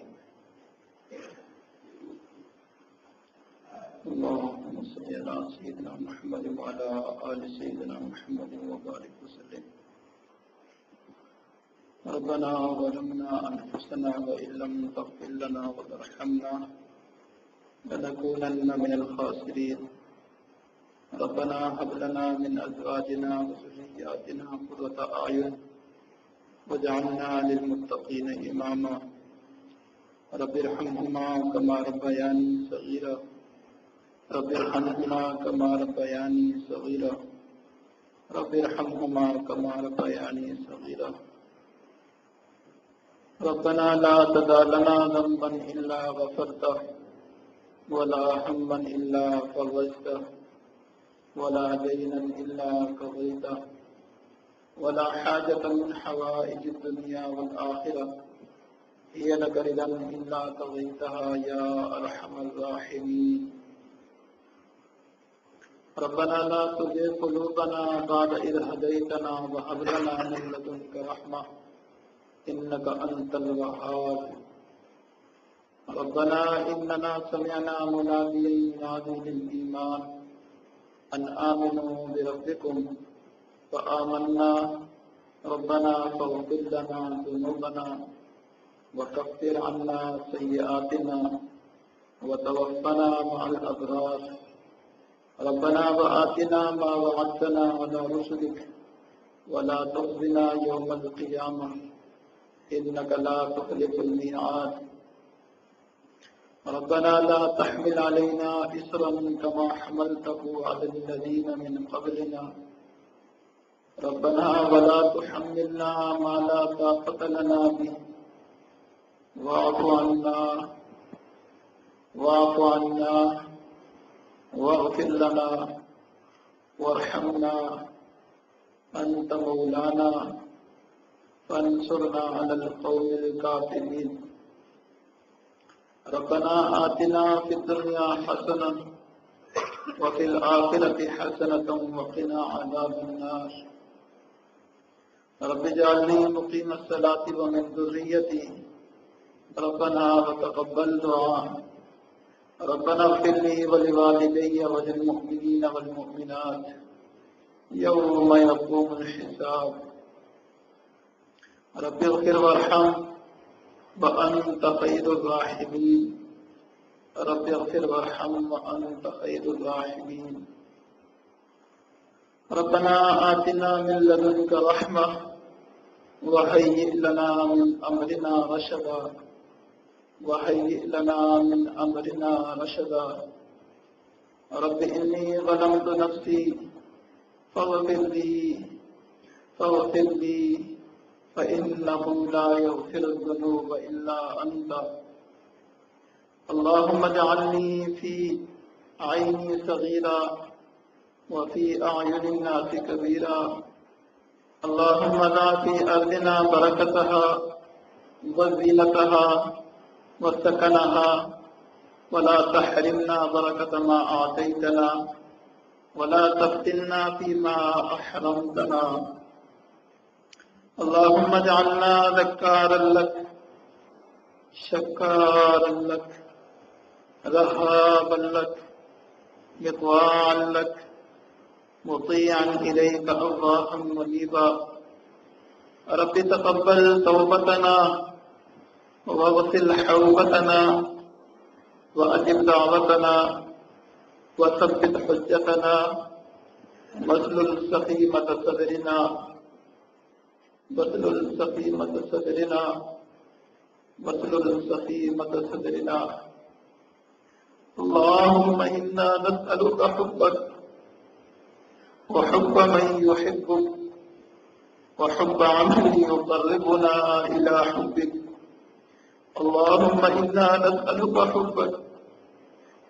اللهم صل على سيدنا محمد وعلى آل سيدنا محمد وبارك وسلم. ربنا ظلمنا أنفسنا وإن لم تغفر لنا وترحمنا لنكونن من الخاسرين. ربنا هب لنا من أزواجنا وذرياتنا قرة أعين واجعلنا للمتقين إماما. رب ارحمهما كما ربياني صغيرا. رب ارحمهما كما ربياني صغيرا. رب ارحمهما كما ربياني صغيرا. ربنا لا تدع لنا ذنبا إلا غفرته ولا هما إلا فرجته ولا دينا إلا قضيته ولا حاجة من حوائج الدنيا والآخرة هي لك رضا إلا قضيتها يا أرحم الراحمين. ربنا لا تزغ قلوبنا بعد إذ هديتنا وهب لنا من لدنك رحمة إنك أنت الوهاب. ربنا إننا سمعنا مناديا ينادي للإيمان أن آمنوا بربكم فآمنا. ربنا فاغفر لنا ذنوبنا وكفر عنا سيئاتنا وتوفنا مع الأبرار. ربنا وآتنا ما وعدتنا على رسلك ولا تخزنا يوم القيامة إنك لا تخلف الميعاد. ربنا لا تحمل علينا إصرا كما حملته على الذين من قبلنا. ربنا ولا تحملنا ما لا طاقة لنا به واعف عنا واغفر لنا وارحمنا أنت مولانا فانصرنا على القوم الكافرين. ربنا آتنا في الدنيا حسنة وفي الآخرة حسنة وقنا عذاب النار. رب اجعلني مقيم الصلاة ومن ذريتي ربنا وتقبل دعاء. ربنا اغفر لي ولوالدي وللمؤمنين والمؤمنات يوم يقوم الحساب. رب اغفر وارحم وأنت خير الراحمين. رب اغفر وارحم وأنت خير الراحمين. ربنا آتنا من لدنك رحمة وهيئ لنا من أمرنا رشدا رب إني ظلمت نفسي فاغفر لي فإنه لا يغفر الذنوب إلا أنت. اللهم اجعلني في عيني صغيرا وفي أعين الناس كبيرا. اللهم لا في أرضنا بركتها وزينتها وسكنها ولا تحرمنا بركة ما أعطيتنا ولا تفتنا فيما أحرمتنا. اللهم اجعلنا ذكارا لك شكارا لك رهابا لك مطواعا لك مطيعا إليك أواها منيبا. رب تقبل توبتنا واغسل حوبتنا وأجب دعوتنا وثبت حجتنا واسلل سخيمة صدرنا اللهم إنا نسألك حبك وحب من يحبك وحب عمل يقربنا إلى حبك. اللهم إنا نسألك حبك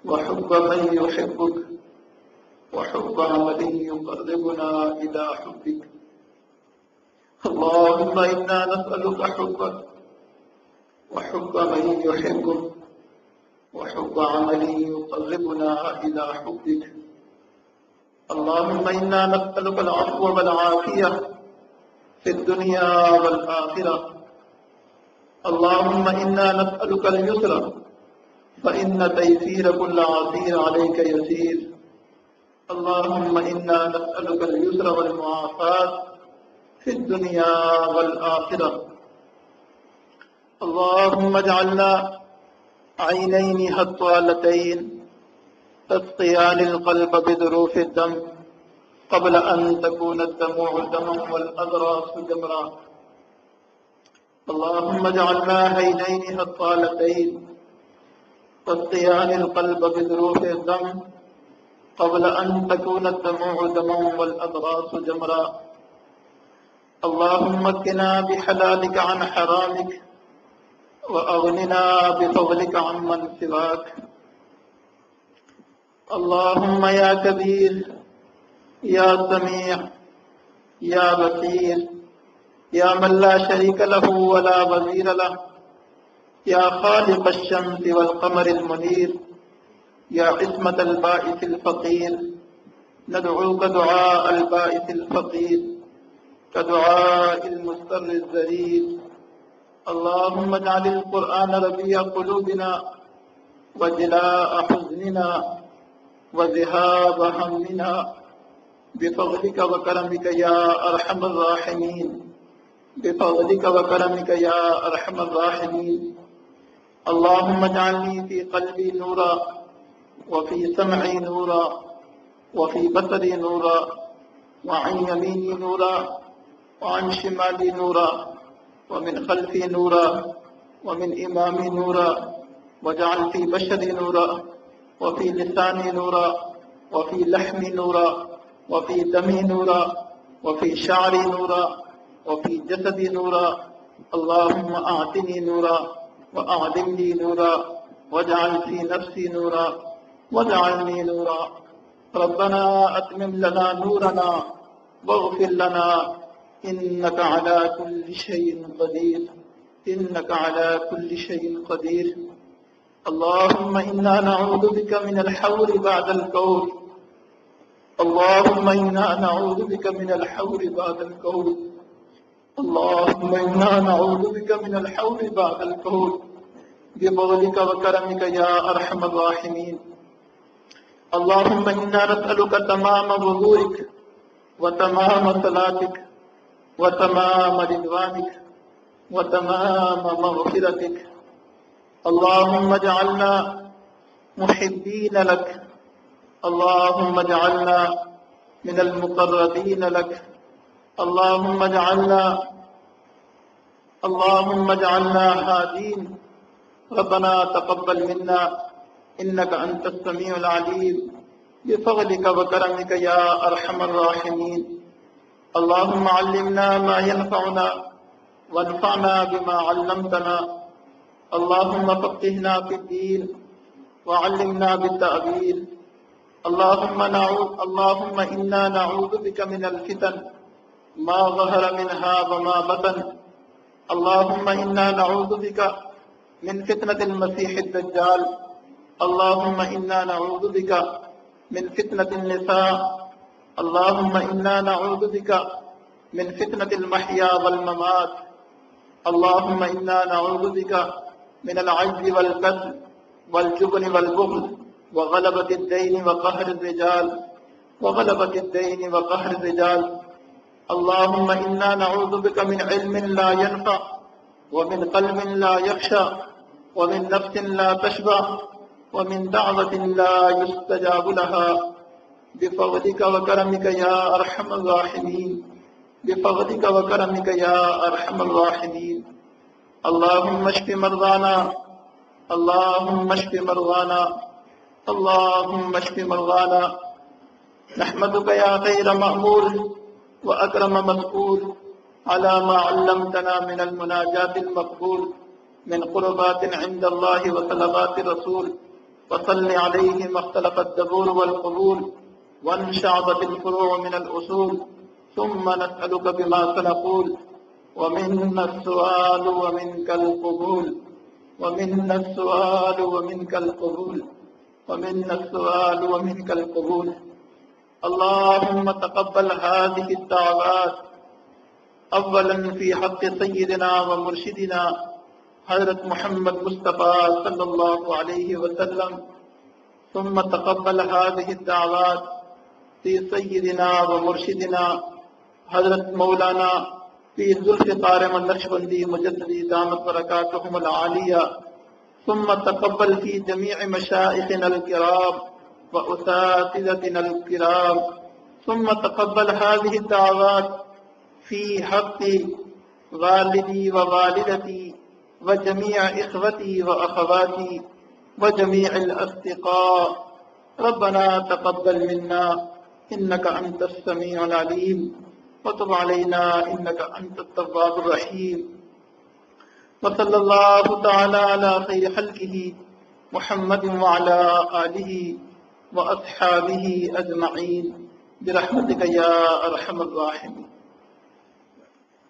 وحب من يحبك وحب عمل يقربنا إلى حبك. اللهم إنا نسألك حبك وحب من يحبك وحب عمل يقربنا إلى حبك. اللهم إنا نسألك العفو والعافية في الدنيا والآخرة. اللهم إنا نسألك العفو والعافية في الدنيا والآخرة. اللهم إنا نسألك العفو والعافية في الدنيا والآخرة. اللهم إنا نسألك العفو والعافية في الدنيا والآخرة. اللهم إنا نسألك العفو والعافية اللهم إنا نسألك اليسر فإن تيسير كل عسير عليك يسير. اللهم إنا نسألك اليسر والمعافاة في الدنيا والآخرة. اللهم اجعلنا عينين هطالتين تسقيان القلب بذروف الدم قبل أن تكون الدموع دما والأضراس جمرا. اللهم اجعلنا عينين هطالتين تسقيان القلب بذروف الدم قبل أن تكون الدموع دما والأضراس جمرا. اللهم اكفنا بحلالك عن حرامك وأغننا بفضلك عمن سواك. اللهم يا كبير يا سميع يا بصير يا من لا شريك له ولا وزير له، يا خالق الشمس والقمر المنير، يا عصمة البائس الفقير، ندعوك دعاء البائس الفقير كدعاء المضطر الذليل. اللهم اجعل القرآن ربيع قلوبنا وجلاء حزننا وذهاب همنا بفضلك وكرمك يا أرحم الراحمين، بفضلك وكرمك يا أرحم الراحمين. اللهم اجعلني في قلبي نورا وفي سمعي نورا وفي بصري نورا وعن يميني نورا وعن شمالي نورا ومن خلفي نورا ومن إمامي نورا، واجعل في بشري نورا وفي لساني نورا وفي لحمي نورا وفي دمي نورا وفي شعري نورا وفي جسدي نورا. اللهم أعطني نورا وأعلم لي نورا واجعل في نفسي نورا واجعلني نورا. ربنا أتمم لنا نورنا واغفر لنا إنك على كل شيء قدير، إنك على كل شيء قدير. اللهم إنا نعوذ بك من الحور بعد الكون، اللهم إنا نعوذ بك من الحور بعد الكون، اللهم إنا نعوذ بك من الحور بعد الكون بفضلك وكرمك يا أرحم الراحمين. اللهم إنا نسألك تمام ظهورك وتمام صلاتك وتمام رضوانك وتمام مغفرتك. اللهم اجعلنا محبين لك، اللهم اجعلنا من المقربين لك، اللهم اجعلنا هادين. ربنا تقبل منا إنك أنت السميع العليم بفضلك وكرمك يا أرحم الراحمين. اللهم علمنا ما ينفعنا وانفعنا بما علمتنا. اللهم فقهنا في الدين وعلمنا بالتأويل. اللهم إنا نعوذ بك من الفتن ما ظهر منها وما بطن. اللهم إنا نعوذ بك من فتنة المسيح الدجال. اللهم إنا نعوذ بك من فتنة النساء. اللهم إنا نعوذ بك من فتنة المحيا والممات. اللهم إنا نعوذ بك من العجز والكسل والجبن والبخل وغلبة الدين وقهر الرجال. اللهم إنا نعوذ بك من علم لا ينفع ومن قلب لا يخشى ومن نفس لا تشبع ومن دعوة لا يستجاب لها بفضلك وكرمك يا أرحم الراحمين، بفضلك وكرمك يا أرحم الراحمين. اللهم اشف مرضانا، اللهم اشف مرضانا، اللهم اشف مرضانا. نحمدك يا خير مأمور وأكرم مسؤول على ما علمتنا من المناجاة المقبول من قربات عند الله وصلوات الرسول. وصل عليه ما اختلف الدبور والقبول وانشعبت الفروع من الأصول. ثم نسألك بما سنقول ومنا السؤال ومنك القبول، ومنا السؤال ومنك القبول، ومنا السؤال ومنك القبول. اللهم تقبل هذه الدعوات أولا في حق سيدنا ومرشدنا حضرت محمد مصطفیٰ صلی اللہ علیہ وسلم، ثم تقبل هذه الدعوات في سيدنا ومرشدنا حضرت مولانا پیر ذوالفقار النقشبندی مجددی دامت برکاتہم العالیہ، ثم تقبل في جميع مشائخنا الكرام وأساتذتنا الكرام، ثم تقبل هذه الدعوات في حق والدي ووالدتي وجميع إخوتي وأخواتي وجميع الأصدقاء. ربنا تقبل منا إنك أنت السميع العليم وتب علينا إنك أنت التواب الرحيم. وصلى الله تعالى على خير خلقه محمد وعلى آله وأصحابه أجمعين برحمتك يا أرحم الراحمين.